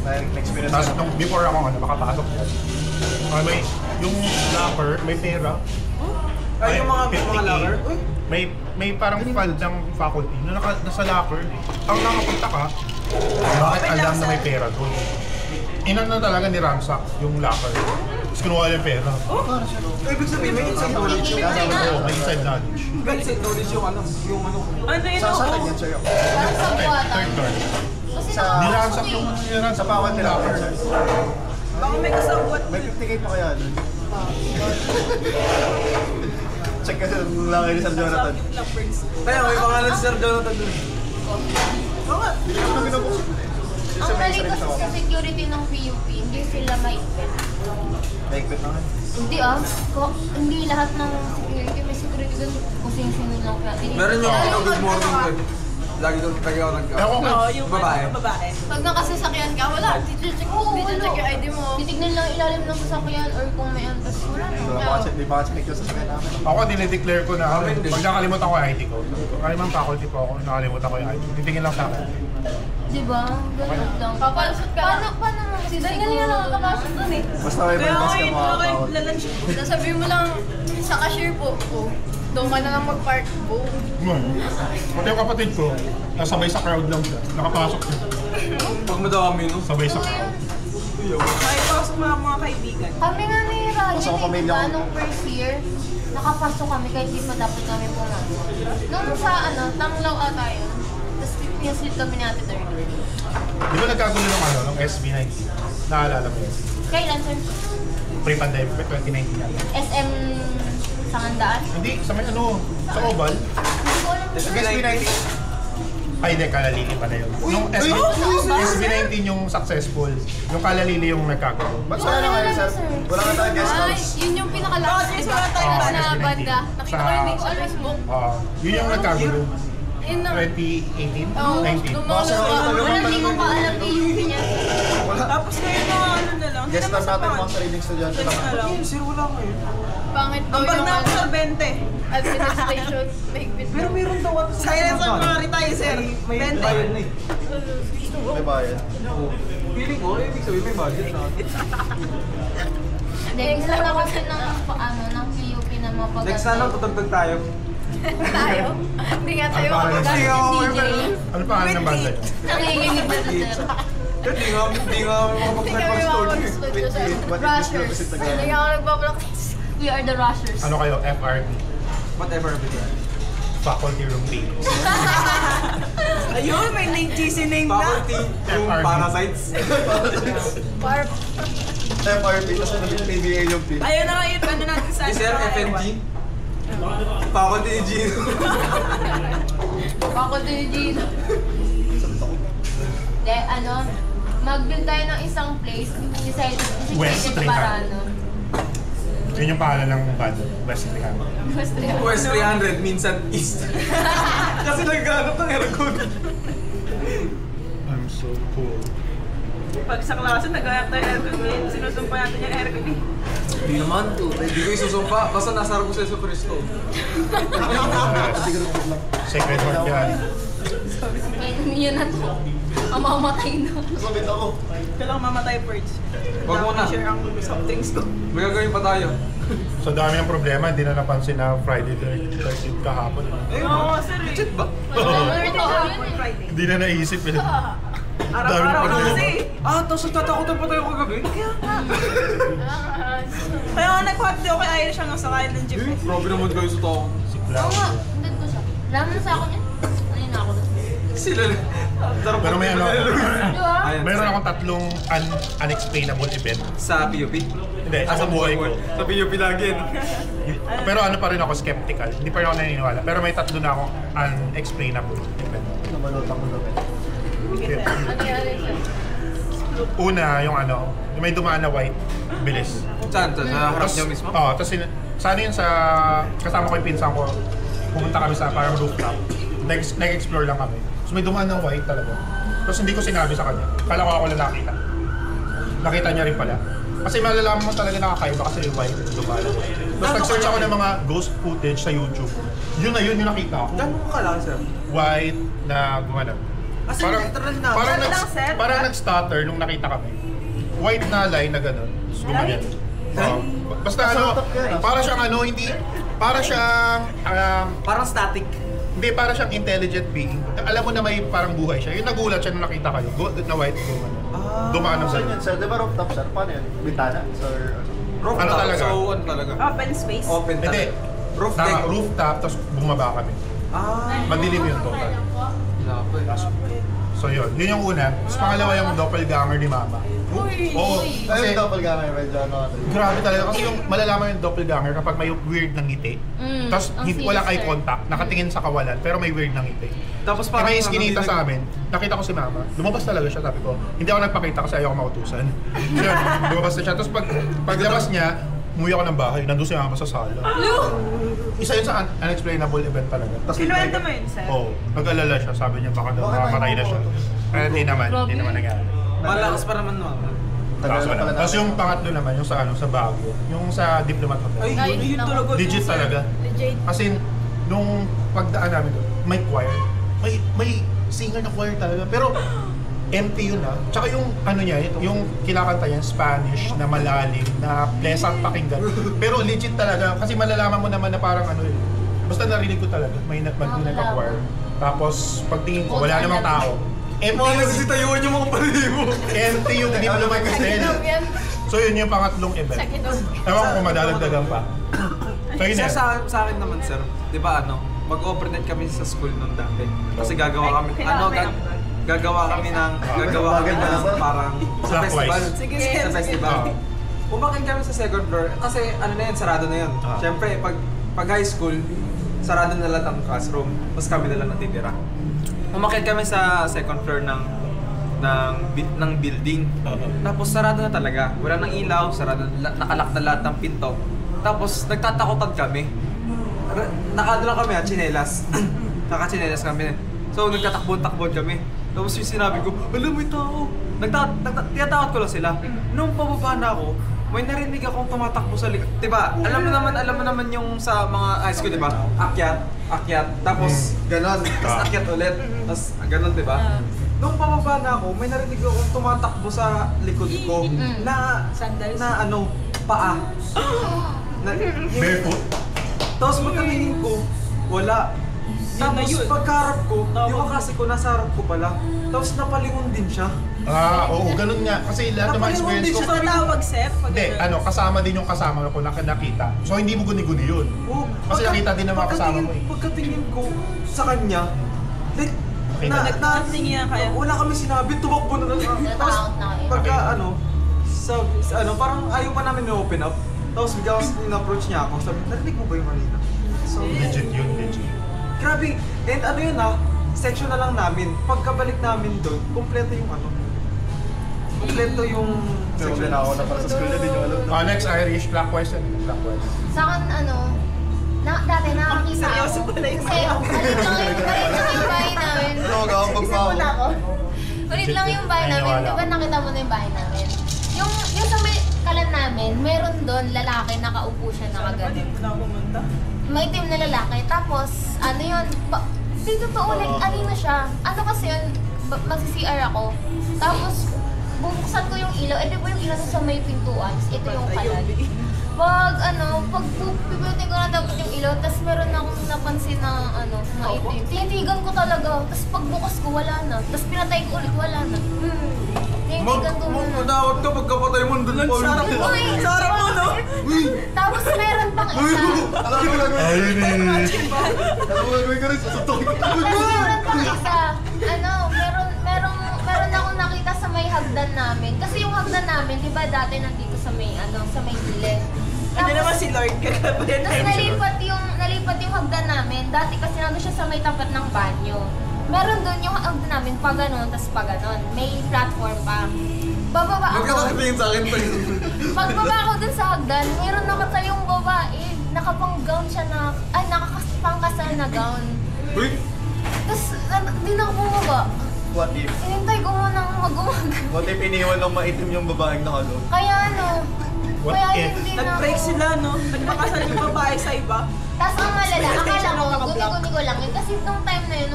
Speaker 1: Na-experience
Speaker 3: Tapos
Speaker 1: ko.
Speaker 3: nung before ako makapasok yan. May yung locker, may pera.
Speaker 5: Ay, yung mga
Speaker 3: 50K.
Speaker 5: locker. Uy!
Speaker 3: May parang fund ng faculty na nasa locker. Ang nakapunta ka, bakit alam na may pera doon? Na talaga ni ransack yung locker. Tapos kinuha yung pera.
Speaker 5: Ibig sabihin, may inside knowledge yung
Speaker 3: Oo, may inside knowledge.
Speaker 5: inside knowledge yung ano.
Speaker 4: Ano yun?
Speaker 1: Sa
Speaker 4: Oo.
Speaker 1: yan, sir.
Speaker 2: Parang sa buwatan.
Speaker 3: Third floor.
Speaker 2: Kasi
Speaker 1: Sa-
Speaker 3: Niransack yung
Speaker 1: Sa bawat
Speaker 3: yung locker.
Speaker 1: sir.
Speaker 4: Baka may kasabot.
Speaker 1: May 50K pa kaya doon. Check kasi nung laki ni Sir Jonathan.
Speaker 5: Kaya may pangalan si Sir Jonathan dun.
Speaker 1: Hindi ko na binubuksan.
Speaker 2: ang mali kasi sa security ng PUP, hindi sila maipit.
Speaker 1: Naikpit na nga.
Speaker 2: Hindi hindi lahat ng security, may security doon kung sino-sino lang kaya.
Speaker 5: Meron yung ano, good morning ko. Lagi doon lagi ako
Speaker 3: Ewan ko.
Speaker 4: Oo, yung
Speaker 5: Babae.
Speaker 4: babae.
Speaker 2: Pag nakasasakyan ka, wala. Check yung ID mo. Titignan lang ilalim ng sasakyan or kung may antas. Wala na.
Speaker 1: Di ba kasi check yung sasakyan namin.
Speaker 3: Ako, dinideclare ko na
Speaker 5: Amin din.
Speaker 3: pag nakalimutan ko yung ID ko. Kaya mang faculty po ako, nakalimutan ko yung ID. Titingin lang sa akin.
Speaker 2: Diba? Ganun lang. Papalusot ka. Paano mo masisiguro? Dahil nakakalusot dun eh.
Speaker 1: Basta may
Speaker 4: Kaya
Speaker 1: balance
Speaker 4: ako
Speaker 1: ka
Speaker 4: yun,
Speaker 1: mga
Speaker 4: kayo
Speaker 1: tao.
Speaker 4: lalunch.
Speaker 2: Sasabihin mo lang sa cashier po. Doon ka na lang mag-park po.
Speaker 3: Pati yung kapatid ko, nasabay sa crowd lang siya. Nakapasok siya.
Speaker 5: Pag madami, no?
Speaker 3: Sabay sa crowd.
Speaker 4: May pasok mo ang mga kaibigan.
Speaker 2: Kami nga ni Ryan,
Speaker 1: Pasok ang pamilya ko.
Speaker 2: nung first year, nakapasok kami kahit di pa dapat kami pumasok. Nung sa Tanglaw ata yun, tapos pinaslip kami ni Ate third.
Speaker 3: Di ba nagkagulo ng SB19? Naalala mo yun?
Speaker 2: Kailan sir?
Speaker 3: Pre-pandemic, 2019 yan.
Speaker 2: SM Sangandaan?
Speaker 3: Hindi, sa may sa Oval.
Speaker 2: Hindi ko alam.
Speaker 1: SB19.
Speaker 3: Ay, hindi, Kalalili pa na yun. Yung SB19 yung successful. Yung Kalalili yung nagkagulo.
Speaker 1: Ba't wala na kayo, sir? Wala na tayong guest
Speaker 2: Ay,
Speaker 1: house.
Speaker 2: yun yung pinaka-last.
Speaker 4: Yes, wala tayong
Speaker 3: Ah,
Speaker 2: na
Speaker 3: SB19.
Speaker 2: banda. Nakita ko yung link sa Facebook.
Speaker 3: Yun yung nagkagulo.
Speaker 2: Yun na.
Speaker 3: 2018?
Speaker 2: Oo,
Speaker 3: 19?
Speaker 1: Baka
Speaker 2: wala, hindi ko pa alam yung UP niya.
Speaker 1: Wala.
Speaker 4: Tapos ngayon mga ano na lang. Hindi
Speaker 1: Guest
Speaker 4: naman
Speaker 1: lang
Speaker 4: sa
Speaker 1: natin
Speaker 4: pan.
Speaker 1: mga sariling estudyante
Speaker 4: Guest na lang.
Speaker 5: Sir, wala ngayon.
Speaker 2: Pangit daw
Speaker 4: Ang bag
Speaker 2: yung
Speaker 4: na ako sa 20.
Speaker 2: administration. Mahigpit
Speaker 5: Pero
Speaker 2: daw.
Speaker 5: meron daw ata sa
Speaker 4: Silence ang mga retire, sir.
Speaker 5: May
Speaker 4: 20.
Speaker 5: bayad na eh.
Speaker 1: May bayad.
Speaker 5: Feeling ko, ibig sabihin may budget na.
Speaker 2: Hindi, gusto lang kasi ng PUP na mapaganda.
Speaker 5: Next na lang, tutagtag tayo.
Speaker 2: Tayo? Hindi nga tayo
Speaker 3: Ang pangalan
Speaker 2: mapaganda
Speaker 5: Sige,
Speaker 2: ng
Speaker 5: okay,
Speaker 2: DJ.
Speaker 3: Ano pa ng banda yun?
Speaker 2: Nanginginig na sir.
Speaker 5: Hindi nga
Speaker 2: Hindi kami makapag-studio sir. Rushers. Hindi nga ako nagpa-practice. We are the rushers.
Speaker 3: Ano kayo? FRB?
Speaker 5: Whatever.
Speaker 3: Faculty Room B.
Speaker 4: Ayun, may name GC name na.
Speaker 5: Faculty, yung
Speaker 3: FRB.
Speaker 5: parasites.
Speaker 2: Par
Speaker 1: FRP, tapos PBA yung P.
Speaker 4: Ayun na nga yun, ano natin sa
Speaker 5: Is there FNG? Faculty Gino.
Speaker 2: Ako din ni Gino. De, mag-build tayo ng isang place.
Speaker 3: West
Speaker 2: Designated
Speaker 3: Trihan.
Speaker 2: para
Speaker 3: Yun yung pangalan ng banda. West Trihan.
Speaker 2: West Trihan.
Speaker 5: West 300, minsan East. Kasi nagkahanap ng aircon.
Speaker 3: I'm so cool.
Speaker 4: Pag sa klase, nag-ayak tayo aircon din. Sinusumpa natin yung aircon eh.
Speaker 5: Hindi naman. Hindi ko isusumpa. Basta nasa harap ko sa Yeso Cristo.
Speaker 3: Sacred Heart yan.
Speaker 2: Kaya yun na to. Ang mamamatay na.
Speaker 1: Sabit ako.
Speaker 4: Kailangan mamatay first.
Speaker 5: Wag mo na.
Speaker 4: Share ang soft drinks ko.
Speaker 5: May gagawin pa tayo.
Speaker 3: So dami ng problema, hindi na napansin na Friday 13th kahapon.
Speaker 4: Oo, sir eh.
Speaker 5: Legit ba?
Speaker 4: Friday.
Speaker 3: Hindi na naisip eh. Dami ng
Speaker 4: Araw-araw
Speaker 3: problema.
Speaker 4: kasi.
Speaker 5: Tapos nagtatakutan pa tayo kagabi?
Speaker 4: Kaya nga nag-hotdog ako kay Irish hanggang sa kain ng jeep eh.
Speaker 5: Grabe naman kayo sa tao.
Speaker 3: Sikla.
Speaker 2: Oo nga, hindi ko siya. Alam mo sa akin yan? Ano yun ako?
Speaker 5: Sila
Speaker 3: Pero may ano,
Speaker 2: Diba?
Speaker 3: meron akong tatlong unexplainable event.
Speaker 5: Sa PUP?
Speaker 3: Hindi, sa buhay ko.
Speaker 5: Sa PUP lagi, no?
Speaker 3: Pero ano pa rin ako, skeptical. Hindi pa rin ako naniniwala. Pero may tatlo na akong unexplainable event.
Speaker 1: Nabalutang ko naman.
Speaker 2: Ano yan?
Speaker 3: Una, yung ano, yung may dumaan na white, bilis.
Speaker 5: Saan? Sa harap niyo mismo?
Speaker 3: Oo, tapos sana yun sa, kasama ko yung pinsan ko, pumunta kami sa parang rooftop. Nag-explore lang kami. So may dumaan na white talaga. Tapos hindi ko sinabi sa kanya. Kala ko ako lang nakita. Nakita niya rin pala. Kasi malalaman mo talaga nakakaiba kasi yung white dumaan. Tapos nag-search ako ng mga ghost footage sa YouTube. Yun yung nakita ko.
Speaker 5: Gano'n mo kalaki, sir?
Speaker 3: White na gumana.
Speaker 5: As in,
Speaker 3: Parang,
Speaker 5: literal na.
Speaker 3: parang,
Speaker 4: Saan lang, sir?
Speaker 3: parang nag-stutter nung nakita kami. White na line na gano'n. Tapos gumanyan. Oo. Basta ano, para siyang ano, hindi, para siyang,
Speaker 5: Parang static.
Speaker 3: hindi, para siyang intelligent being. Alam mo na may parang buhay siya. Yung nagulat siya nung nakita kayo, na white gumana. Dumaan ng
Speaker 1: Saan
Speaker 3: sa'yo.
Speaker 1: yun, sir? Di ba rooftop, sir? Paano yun? Bintana? Sir?
Speaker 5: Rooftop.
Speaker 3: Ano talaga?
Speaker 5: So, ano talaga?
Speaker 4: Open space.
Speaker 5: Open
Speaker 3: Hindi,
Speaker 5: talaga. Roof deck.
Speaker 3: rooftop, tapos bumaba kami. Madilim yun total.
Speaker 5: Lapit.
Speaker 3: So yun yung una. Tapos pangalawa yung doppelganger ni Mama. Oo,
Speaker 1: Ay,
Speaker 3: kasi
Speaker 1: yung doppelganger, medyo ano.
Speaker 3: grabe talaga. Kasi yung malalaman yung doppelganger kapag may weird na ngiti. Tapos
Speaker 2: ang
Speaker 3: wala eye
Speaker 2: sinister.
Speaker 3: contact, nakatingin sa kawalan, pero may weird na ngiti.
Speaker 5: Tapos
Speaker 3: Kaya may
Speaker 5: ano,
Speaker 3: iskinita
Speaker 5: hindi
Speaker 3: sa amin, nakita ko si Mama. Lumabas talaga siya, sabi ko. Hindi ako nagpakita kasi ayaw ko mautusan. So yun, lumabas na siya. Tapos paglabas niya, umuwi ako ng bahay, nandun si Mama sa sala. Isa yun sa unexplainable event talaga.
Speaker 1: Tapos
Speaker 4: Kinuwento mo yun, sir?
Speaker 3: Oo, nag-alala siya. Sabi niya baka daw
Speaker 1: Bakit
Speaker 3: mamamatay na
Speaker 1: ayaw
Speaker 3: siya.
Speaker 1: mo?
Speaker 3: Kaya hindi naman nangyari.
Speaker 5: Malakas pa naman, no?
Speaker 3: Tapos Tapos yung pangatlo naman, yung sa sa Baguio, yung sa Diplomat
Speaker 5: Ay,
Speaker 3: Hotel.
Speaker 5: yun talaga.
Speaker 3: Legit talaga.
Speaker 4: Legit.
Speaker 3: Kasi nung pagdaan namin doon, may choir. May singer na choir talaga. Pero empty yun ah. Tsaka yung ano niya, yung kinakanta niya, Spanish na malalim, na pleasant pakinggan. Pero legit talaga, kasi malalaman mo naman na parang ano yun. Basta narinig ko talaga, may nagka-choir. Tapos pagtingin ko, wala namang tao. Empty
Speaker 5: Mga
Speaker 3: yung,
Speaker 5: nagsisitayuan yung mga palibo.
Speaker 3: empty yung Diplomat Hotel. So yun yung pangatlong event. Ewan ko kung madadagdagan pa. So yun
Speaker 5: Sir,
Speaker 3: yan.
Speaker 5: sa akin naman, sir, di ba ano, mag-overnight kami sa school nung dati. Kasi gagawa kami, gagawa kami ng parang sa
Speaker 3: Clockwise.
Speaker 5: festival.
Speaker 4: Sige,
Speaker 5: Sa
Speaker 4: sige.
Speaker 5: festival.
Speaker 3: Ah.
Speaker 5: Umakit kami sa second floor kasi ano na yun, sarado na yun.
Speaker 3: Ah.
Speaker 5: Siyempre, pag high school, sarado na lahat ang classroom. Tapos kami na lang natitira. Umakit kami sa second floor ng building. Tapos sarado na talaga. Wala nang ilaw, sarado, nakalak na lahat ng pinto. Tapos nagtatakutan kami. Nakado lang kami tsinelas. Nakatsinelas kami. So nagtatakbo-takbo kami. Tapos yung sinabi ko, alam may tao. Tinatakot ko lang sila. Nung pababa na ako, may narinig akong tumatakbo sa likod. Diba? Alam mo naman yung sa mga high school, diba? Akyat. Tapos ganon. Tapos akyat ulit. Tapos ganon, diba? Nung pababa na ako, may narinig akong tumatakbo sa likod ko na
Speaker 4: Sandals.
Speaker 5: na ano, paa.
Speaker 3: Barefoot.
Speaker 5: Tapos pagkatingin ko, wala. Tapos
Speaker 4: yun.
Speaker 5: pagkaharap ko, yung kakasi ko nasa harap ko pala. Tapos napalingon din siya.
Speaker 3: Oo, ganun nga. Kasi lahat ng mga experience ko,
Speaker 4: Siya tatawag, sir? Pag
Speaker 3: hindi,
Speaker 4: ganun.
Speaker 3: kasama din yung kasama ko na nakita. So hindi mo guni-guni yun.
Speaker 5: Oh,
Speaker 3: Kasi nakita din ng mga kasama mo eh.
Speaker 5: Pagkatingin ko sa kanya, like,
Speaker 3: Okay na.
Speaker 4: Nagtatingin na kaya.
Speaker 5: wala kami sinabi, tumakbo na lang. Tapos
Speaker 2: Natatakot na kayo.
Speaker 5: pagka
Speaker 3: Okay.
Speaker 5: ano, sa parang ayaw pa namin na-open up. Tapos bigla in-approach niya ako, sabi, narinig mo ba yung kanina? So,
Speaker 3: Legit yun, legit.
Speaker 5: grabe. And ano yun section na lang namin. Pagkabalik namin doon, kompleto yung ano. Kompleto yung
Speaker 1: Section na ako na para sa school na din yung alam.
Speaker 3: Next Irish, clockwise yan. Clockwise.
Speaker 2: Sa akin, dati nakakita
Speaker 4: Seryoso
Speaker 2: ako.
Speaker 4: pala yung
Speaker 2: Kasi, ulit lang yung bahay namin.
Speaker 1: Huwag ako magpawa.
Speaker 2: Ulit lang yung bahay namin.
Speaker 3: Naniniwala
Speaker 2: Di ba nakita mo na yung bahay namin? Yung sa may kalan namin, meron doon lalaki, nakaupo siya, nakaganon.
Speaker 4: Hindi na ako pumunta.
Speaker 2: Maitim na lalaki. Tapos, ano yun, dito to ulit, ano na siya. Ano kasi yun, magsi-CR ako. Tapos, bubuksan ko yung ilaw. Di ba yung ilaw sa may pintuan? Ito yung kalan. Pag pipitin ko na dapat yung ilaw, tapos meron akong napansin na, maitim. Tinitigan ko talaga. Tapos pagbukas ko, wala na. Tapos pinatay ko ulit, wala na. Tinitigan ko muna.
Speaker 5: Manawat ka pagkapatay mo doon pa.
Speaker 4: Sarap mo!
Speaker 2: Uy!
Speaker 4: Sarap mo, no?
Speaker 2: Tapos meron pang isa.
Speaker 1: Alam mo lang.
Speaker 3: Irish!
Speaker 1: Alam mo lang, may ganun, susutok.
Speaker 6: namin, di ba dati nandito sa may, sa may gilid.
Speaker 4: Ano naman si Lord ka na ba yan?
Speaker 6: Tapos nalipat yung hagdan namin. Dati kasi nandun siya sa may tapat ng banyo. Meron doon yung hagdan namin, pa ganon, tas pa ganon. May platform pa. Bababa
Speaker 1: Ba't ka
Speaker 6: ako.
Speaker 1: nakatingin sa akin pa yun?
Speaker 6: Pagbaba ako dun sa hagdan, mayroon nakatayong babae. Nakapang-gown siya na, ay nakapangkasal na gown.
Speaker 1: Uy!
Speaker 6: Tapos, di na ako bumaba.
Speaker 1: What if?
Speaker 6: Hinintay ko munang mag-umaga.
Speaker 1: What if iniwan ng maitim yung babaeng nakaload?
Speaker 6: Kaya
Speaker 3: What
Speaker 6: kaya
Speaker 3: if?
Speaker 6: hindi na
Speaker 4: Nag-break
Speaker 6: ako.
Speaker 4: sila, no? Nagpakasal yung babae sa iba.
Speaker 6: Tapos ang malala, akala ko,
Speaker 4: Naka-block.
Speaker 6: guni-guni ko lang yun. Kasi nung time na yun,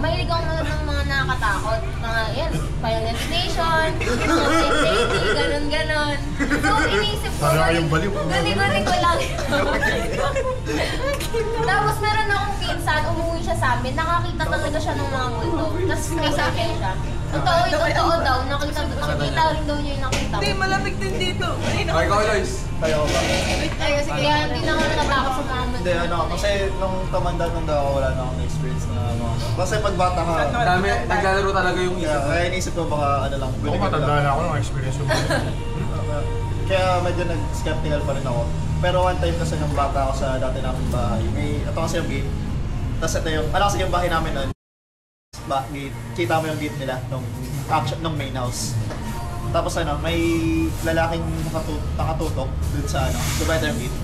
Speaker 6: mahilig ako ng mga nakakatakot. Mga, yan, Final Station, Social Lady, ganon-ganon. So, inisip ko,
Speaker 3: Parang kayong baliw.
Speaker 6: guni-guni ko lang yun. Tapos meron akong pinsan, umuwi siya sa amin, nakakita talaga siya ng mga multo. Tapos may sa akin siya. Totoo daw, nakita rin daw niya yung nakita
Speaker 4: Hindi,
Speaker 6: ko.
Speaker 4: malamig din dito. Ay,
Speaker 5: Okay, ikaw, Lois.
Speaker 1: Kaya ko ba?
Speaker 6: Ay, kasi kaya hindi na ako natatakot sa mga multo.
Speaker 1: Hindi, kasi nung tumanda ako, wala na akong experience na mga... Kasi pag bata ka,
Speaker 5: Dami, naglalaro talaga yung isip.
Speaker 1: kaya inisip ko baka lang,
Speaker 3: Ako
Speaker 1: gulig-gulig
Speaker 3: matanda
Speaker 1: lang.
Speaker 3: na ako ng experience yung
Speaker 1: Kaya medyo nag-skeptical pa rin ako. Pero one time kasi nung bata ako sa dati naming bahay, ito kasi yung gate. Tapos ito yung, kasi yung bahay namin nun, gate, kita mo yung gate nila nung main house. Tapos may lalaking nakatutok dun sa diba ito yung gate?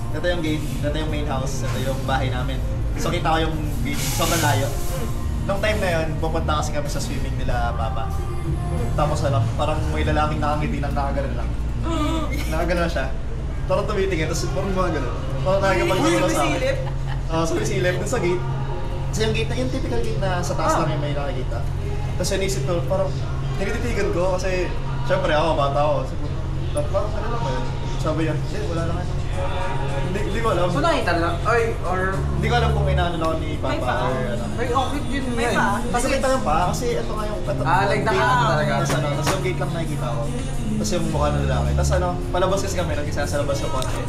Speaker 1: Ito yung gate, ito yung main house, ito yung bahay namin. So kita ko yung gate, sobrang layo. Nung time na yun, pupunta kasi kami sa swimming nila papa. Tapos parang may lalaking nakangiti ng nakagano lang. Nakagano na siya. Parang tumitingin, tapos parang gumagano. Parang nakagapag-gulo sa akin.
Speaker 4: Sumisilip?
Speaker 1: Sumisilip dun sa gate. Kasi yung gate na, yung typical gate na sa taas lang yung may nakikita. Tapos inisip ko, parang tinititigan ko kasi syempre ako, bata ako. Parang ano lang ba yun? Sabi yan, wala lang yan. Hindi ko alam.
Speaker 5: So nakita lang, ay, or...
Speaker 1: Hindi ko alam kung may naano lang ni
Speaker 4: May
Speaker 1: Papa
Speaker 4: paa.
Speaker 1: or ano.
Speaker 5: Ay, okay yun
Speaker 4: May
Speaker 5: yan.
Speaker 4: paa.
Speaker 1: Kasi kita yung pa, kasi ito nga yung
Speaker 5: Like nakaano talaga.
Speaker 1: Tapos yung gate lang nakikita ko. Tapos yung mukha ng lalaki. Tapos palabas kasi kami, nag-isa sa labas sa kotse.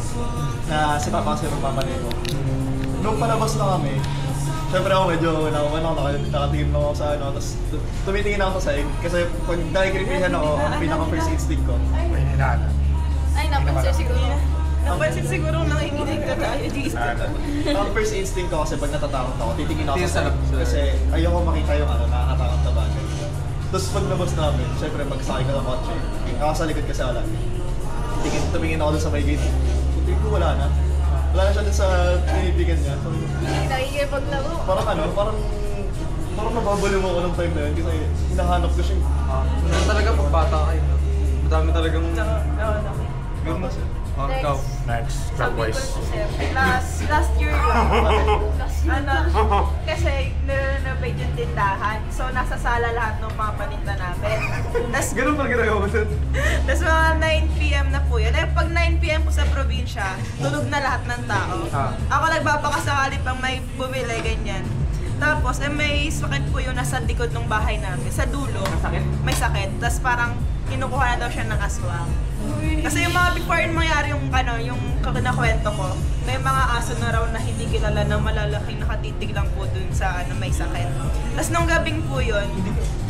Speaker 1: Na si Papa kasi magpapanay ko. Nung palabas na kami, syempre ako medyo nakatingin ako sa tapos tumitingin ako sa side. Kasi pag nakikiripihan ako, ang pinaka-first instinct ko.
Speaker 3: may hinala.
Speaker 2: Ay, napansin siguro.
Speaker 4: Napansin siguro nakikinig ka tayo dito.
Speaker 1: Ang first instinct ko kasi pag natatakot ako, titingin ako
Speaker 5: Tingin
Speaker 1: sa
Speaker 5: sa
Speaker 1: side.
Speaker 5: loob.
Speaker 1: Kasi ayoko makita yung nakakatakot na bagay. Tapos pag labas namin, syempre magsakay ko ng kotse. Ako sa likod kasi wala. Tumingin ako dun sa may gate. Tingin ko wala na. Wala na siya dun sa pinipigan niya. So,
Speaker 2: Nakikipaglaro.
Speaker 1: parang nababaliw ako ng time na yun kasi hinahanap ko siya.
Speaker 5: Ganun talaga pag bata kayo. Madami talagang...
Speaker 1: Ganun kasi.
Speaker 5: Ikaw.
Speaker 3: Next,
Speaker 4: Sabi ko
Speaker 3: clockwise.
Speaker 4: to sir, last year lang. Kasi nirenovate yung tindahan. So, nasa sala lahat ng mga paninda namin.
Speaker 5: Ganun pala ginagawa mo dun?
Speaker 4: Tapos mga 9 p.m. na po yun. Eh, pag 9 p.m. po sa probinsya, tulog na lahat ng tao. Ako nagbabakasakali pang may bumili, ganyan. Tapos, may sakit po yung nasa likod ng bahay namin. Sa dulo, may sakit. Tapos parang kinukuha na daw siya ng aswang. Kasi yung mga before yung mangyari yung nakwento ko, may mga aso na raw na hindi kilala na malalaking nakatitig lang po dun sa may sakit. Tapos nung gabing po yun,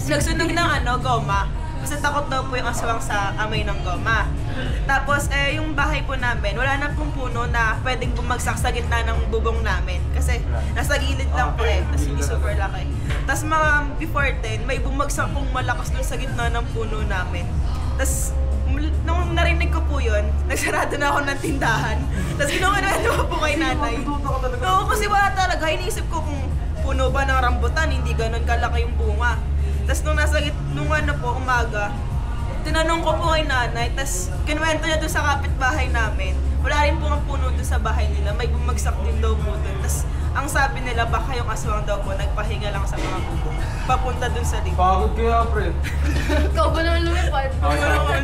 Speaker 4: nagsunog ng goma. Kasi takot daw po yung aswang sa amoy ng goma. Tapos yung bahay po namin, wala na pong puno na pwedeng bumagsak sa gitna ng bubong namin. Kasi nasa gilid lang po tapos hindi super laki. Tapos mga before 10, may bumagsak pong malakas dun sa gitna ng puno namin. Tapos nung narinig ko po yun, nagsarado na ako ng tindahan. Tapos ginawa ko po kay nanay. Oo, kasi wala talaga. Iniisip ko kung puno ba ng rambutan, hindi ganun kalaki yung bunga. Tapos nung umaga, tinanong ko po kay nanay, tapos kinuwento niya doon sa kapitbahay namin. Wala rin po ang puno doon sa bahay nila, may bumagsak din daw po doon. Tapos ang sabi nila, baka yung aswang daw po, nagpahinga lang sa mga bubong. Papunta doon sa likod.
Speaker 5: Pagod kaya, pre.
Speaker 2: Ikaw ba naman lumipad?
Speaker 5: Okay.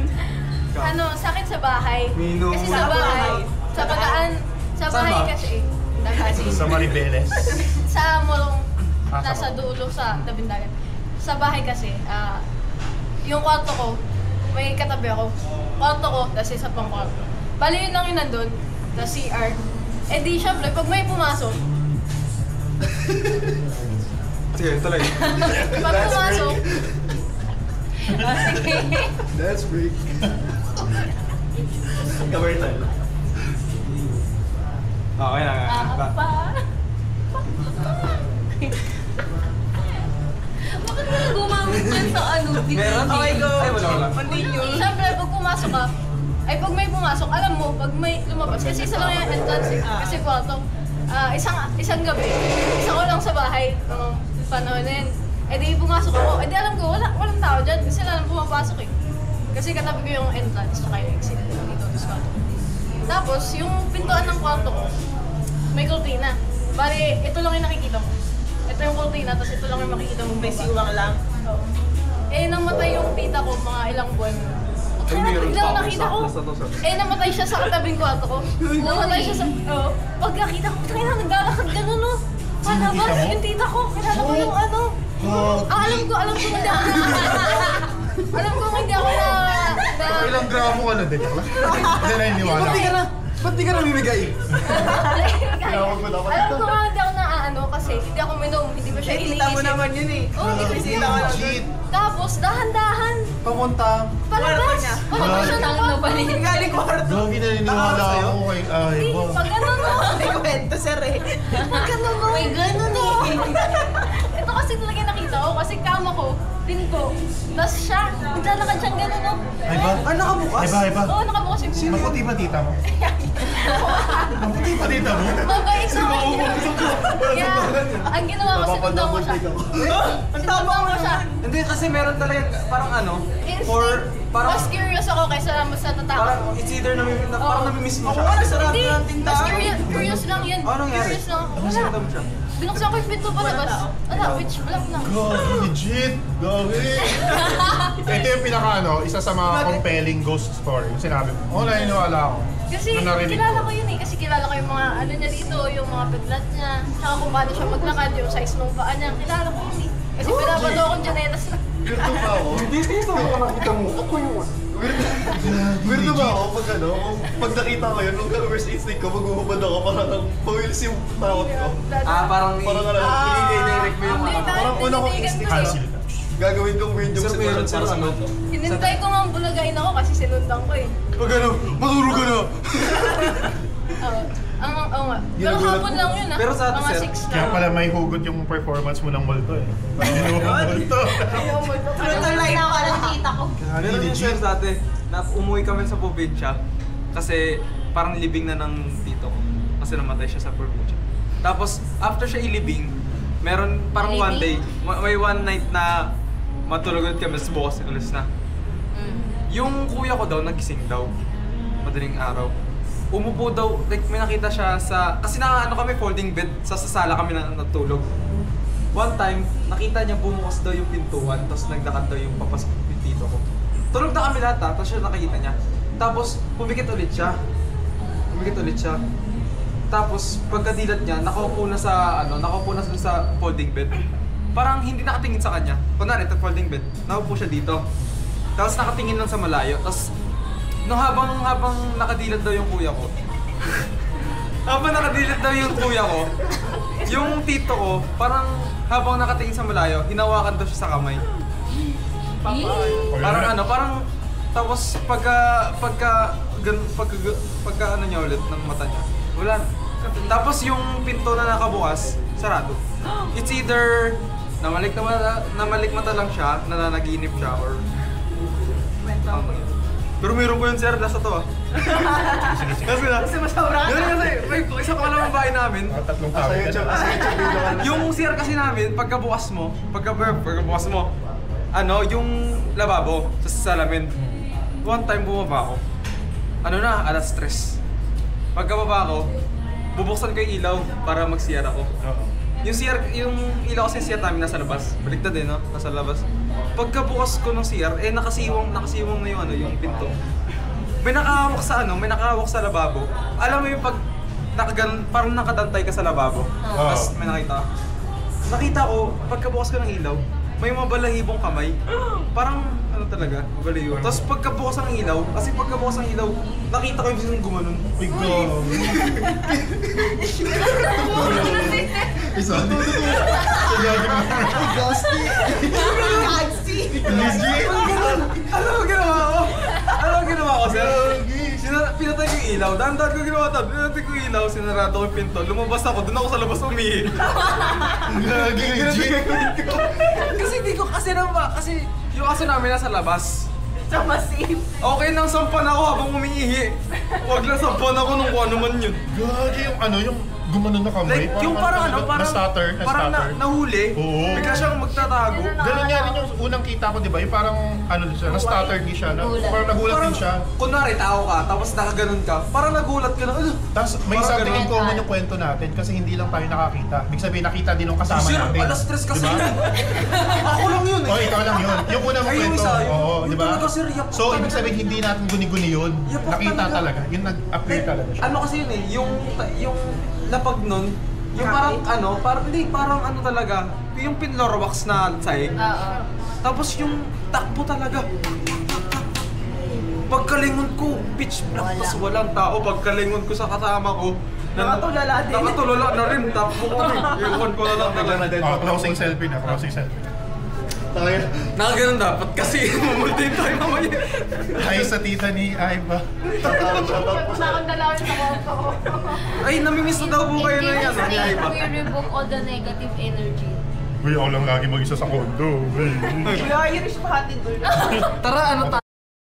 Speaker 2: Sa akin sa bahay.
Speaker 5: Minum.
Speaker 2: Kasi sa bahay, sa bahay
Speaker 5: Saan ba?
Speaker 2: kasi, kasi
Speaker 3: Sa Maribeles.
Speaker 2: sa Morong,
Speaker 3: Sa
Speaker 2: nasa
Speaker 3: Morong.
Speaker 2: dulo sa tabing dagat. Sa bahay kasi, yung kwarto ko, may katabi ako. Kwarto ko, tapos isa pang kwarto. Bali yun lang yun nandun, tapos CR. Eh di syempre, pag may pumasok,
Speaker 5: Sige, tuloy.
Speaker 2: pag pumasok,
Speaker 6: Sige.
Speaker 1: That's break. Kamertal.
Speaker 5: Okay na nga.
Speaker 6: Pa. Bakit mo na gumamit yan sa ano?
Speaker 5: Meron?
Speaker 4: Okay, go.
Speaker 5: Ay, wala.
Speaker 4: Continue.
Speaker 2: Siyempre, pag pumasok ka, ay pag may pumasok, alam mo, pag may lumabas, kasi isa lang yung entrance eh. Kasi kwarto, isang gabi, isa ko lang sa bahay, nung panahon na yun. Eh di pumasok ako, eh di alam ko, walang tao dyan, kasi sila lang pumapasok eh. Kasi katabi ko yung entrance, tsaka yung exit dito, sa kwarto. Tapos, yung pintuan ng kwarto ko, may kurtina. Bali, ito lang yung nakikita mo. Ito yung kurtina, tapos ito lang yung makikita mo.
Speaker 4: May siwang lang.
Speaker 2: Oo. Eh, namatay yung tita ko mga ilang buwan.
Speaker 5: Ay, meron
Speaker 2: Biglang
Speaker 5: pa.
Speaker 2: nakita ko.
Speaker 5: Nasa to, sir.
Speaker 2: Eh, namatay siya sa katabing kwarto ko. Namatay siya sa... Oo. Pag nakita ko, tangina, naglalakad gano'n, no? Palabas, yung tita ko. Kilala ko yung ano. Alam ko hindi ako alam ko hindi ako na...
Speaker 3: Ilang gramo ka na din? Hindi na iniwala.
Speaker 5: Ba't di ka namimigay?
Speaker 1: Tinawag mo dapat
Speaker 2: Alam
Speaker 1: ito.
Speaker 2: ko nga hindi ako na ano kasi hindi ako minom, hindi ko siya
Speaker 4: Nakikita mo
Speaker 2: iniisip.
Speaker 4: naman yun eh.
Speaker 2: Oo, hindi ko
Speaker 4: Nakikita ko lang dun.
Speaker 3: Cheat.
Speaker 2: Tapos, dahan-dahan.
Speaker 3: Papunta.
Speaker 2: Palabas.
Speaker 4: Kwarto niya.
Speaker 2: Palabas siya ng kwarto.
Speaker 4: Galing kwarto.
Speaker 3: Gagi na niniwala ako kay
Speaker 2: Hindi,
Speaker 3: Ivo.
Speaker 2: pag gano'n no.
Speaker 4: May kwento, sir eh.
Speaker 2: Pag gano'n no. May gano'n no. Ito kasi talaga nakita ko kasi kama ko, pinto. Tapos siya, naglalakad siyang gano'n no.
Speaker 3: Ay ba?
Speaker 5: Ah, nakabukas?
Speaker 3: Ay ba, ay ba?
Speaker 2: Oo, nakabukas yung pinto.
Speaker 3: Maputi ba tita mo? Maputi ba tita mo?
Speaker 2: Mabait sa kanya. Kaya, ang ginawa ko, sinundan ko siya.
Speaker 4: Ang tama
Speaker 2: Sinundan
Speaker 4: mo
Speaker 2: ko siya.
Speaker 5: Hindi, kasi meron talaga parang ano, parang,
Speaker 2: Mas curious ako kaysa mas natatakot
Speaker 5: parang
Speaker 2: ko.
Speaker 5: it's either parang namimiss mo
Speaker 4: Ako
Speaker 5: siya.
Speaker 4: nga, sarap
Speaker 2: Hindi,
Speaker 4: ng tindahan.
Speaker 2: mas curious lang yun.
Speaker 5: Ano nangyari?
Speaker 2: Curious lang ako.
Speaker 5: Kasi
Speaker 2: Wala.
Speaker 5: mo siya.
Speaker 2: Binuksan ko yung pinto palabas. Wala, pitch black lang.
Speaker 3: Gagi, legit. Gagi. Ito yung pinaka isa sa mga compelling ghost story. Yung sinabi mo. Oo, naniniwala ako.
Speaker 2: Kasi
Speaker 3: Na narinig
Speaker 2: kilala
Speaker 3: ko.
Speaker 2: ko yun eh. Kasi kilala ko yung mga ano niya dito, yung mga piglat niya. Tsaka kung paano siya maglakad, yung size ng paa niya. Kilala ko yun eh. Kasi pinapato akong janelas na.
Speaker 1: Weirdo pa ako.
Speaker 5: Dito mo nakita mo. Ako yung
Speaker 1: Weirdo ba ako pag ano? Pag nakita ko yun, nung first instinct ko, maghuhubad ako para nang pawilis yung takot ko.
Speaker 5: parang
Speaker 1: Parang ano,
Speaker 5: i-direct mo yung
Speaker 2: Hindi,
Speaker 5: ano.
Speaker 1: Parang una kong
Speaker 2: Tinitigan
Speaker 1: instinct,
Speaker 2: ko eh.
Speaker 3: Cancel ka.
Speaker 1: gagawin kong weird yung
Speaker 5: Sir, meron, sir, ano?
Speaker 2: Hinintay ko nga ang bulagain ako kasi sinundan ko eh.
Speaker 5: Pag ano, matulog ka na.
Speaker 2: Oo nga. Pero hapon lang yun ah.
Speaker 5: Pero sa atin,
Speaker 2: Mga
Speaker 5: sir,
Speaker 2: 6
Speaker 3: Kaya
Speaker 2: lang.
Speaker 3: pala may hugot yung performance mo ng multo eh. Multo.
Speaker 4: Brutal life
Speaker 6: Ako
Speaker 4: pala.
Speaker 6: ng tita ko.
Speaker 5: Meron yung sir dati, na umuwi kami sa probinsya kasi parang libing na ng tito ko kasi namatay siya sa probinsya. Tapos after siya ilibing, meron parang one day, may one night na matulog ulit kami sa bukas ulit na. Yung kuya ko daw nagising daw madaling araw. Umupo daw, like may nakita siya sa, kasi ano kami folding bed, sa sala kami na natulog. One time, nakita niya bumukas daw yung pintuan, tapos nagdakad daw yung papasok yung tito ko. Tulog na kami lahat tapos siya nakikita niya. Tapos pumikit ulit siya. Tapos pagkadilat niya, nakaupo na sa sa folding bed. Parang hindi nakatingin sa kanya. Kunwari, ito folding bed, nakaupo siya dito. Tapos nakatingin lang sa malayo. Tapos nung habang nakadilat daw yung kuya ko. Yung tito ko, parang habang nakatingin sa malayo, hinawakan daw siya sa kamay. Parang tapos pagka ano niya ulit ng mata niya. Wala. Tapos yung pinto na nakabukas, sarado. It's either namalikmata lang siya, nananaginip siya or pero meron ko yun sir, nasa to ah. Kasi
Speaker 4: masobra ka.
Speaker 5: may isa pa lang ang bahay namin.
Speaker 3: Tatlong
Speaker 1: Asa
Speaker 3: tawag
Speaker 1: YouTube,
Speaker 3: ka na.
Speaker 1: asa YouTube video ka na.
Speaker 5: Yung CR kasi namin, pagkabukas mo, ano, yung lababo sa salamin. One time bumaba ako. Ano na, alas 3. Pagkababa ko, bubuksan ko yung ilaw para mag-CR ako.
Speaker 3: Oo.
Speaker 5: Yung ilaw kasi CR namin nasa labas. Baliktad no? Nasa labas. Pagkabukas ko ng CR, nakasiwang na yung pinto. May nakahawak sa lababo. Alam mo yung pag parang nakadantay ka sa lababo. Tapos may nakita ko, pagkabukas ko ng ilaw, may mabalahibong kamay. Parang ano talaga, mabalahibo. Tapos pagkabukas ang ilaw, kasi pagkabukas ang ilaw, nakita ko yung sinong gumanon.
Speaker 3: Big go. Isa.
Speaker 1: Ghosty! Legit!
Speaker 5: Ano ang ginawa ko? Ano ang ginawa ko, sir? Pinatay ko yung ilaw. Dahan-dahan ko ginawa ito. Pinatay ko yung ilaw, sinarado ko yung pinto. Lumabas ako, doon ako sa labas umihi.
Speaker 3: Gagi, legit.
Speaker 5: Kasi hindi ko kasi naman, kasi yung aso namin nasa labas.
Speaker 4: Sa masim.
Speaker 5: Okay nang sampan ako habang umiihi. Huwag lang sampan ako nung kung ano man yun.
Speaker 3: Gagi yung ano, yung gumanon na kamay.
Speaker 5: Like, yung parang ano, parang
Speaker 3: Na-stutter.
Speaker 5: nahuli.
Speaker 3: Oo.
Speaker 5: Bigla siyang magtatago.
Speaker 3: Ganun nga rin yung unang kita ko, di ba? Yung parang, ano siya, na-stutter din siya. Parang nagulat din siya.
Speaker 5: Kunwari, tao ka, tapos nakaganon ka, parang nagulat ka na,
Speaker 3: Tapos may
Speaker 5: Parang
Speaker 3: something in
Speaker 6: ganun.
Speaker 3: common yung kwento natin kasi hindi lang tayo nakakita. Ibig sabihin, nakita din ng kasama
Speaker 5: Sir,
Speaker 3: natin.
Speaker 5: alas 3 kasi
Speaker 3: Diba?
Speaker 5: yun. Ako lang yun eh.
Speaker 3: Oh, ikaw lang yun. Yung unang
Speaker 5: Ay, yung
Speaker 3: kwento.
Speaker 5: isa, yung-
Speaker 3: Oo,
Speaker 5: yung
Speaker 3: di ba?
Speaker 5: talaga, sir, yapak
Speaker 3: So, ibig
Speaker 5: talaga.
Speaker 3: sabihin, hindi natin guni-guni yun.
Speaker 5: Yapak
Speaker 3: Nakita
Speaker 5: talaga.
Speaker 3: talaga. Yung nag-appear talaga siya.
Speaker 5: Ano kasi yun eh, yung lapag nun, yung parang ano, parang ano talaga, yung pinlorwax na sahig.
Speaker 6: Oo.
Speaker 5: Tapos yung takbo talaga. Pagkalingon ko, pitch black, tapos walang tao. Pagkalingon ko sa kasama ko,
Speaker 4: Nakatulala din.
Speaker 5: Nakatulala na rin, takbo ko rin. Iwan ko na lang talaga.
Speaker 3: Closing selfie na, closing selfie.
Speaker 1: Talaga.
Speaker 5: Nakaganon dapat kasi mumultin tayo mamaya.
Speaker 3: Hi sa tita ni Aiba.
Speaker 1: Shoutout po sa...
Speaker 6: Nakang dalawa sa kwarto ko.
Speaker 5: Ay, namimiss na daw po kayo na yan. Ay, ay ba?
Speaker 6: We revoke all the negative energy.
Speaker 3: Uy, ako lang lagi mag-isa sa kondo.
Speaker 4: Kuya Irish, pahatid ulit.
Speaker 5: Tara, ano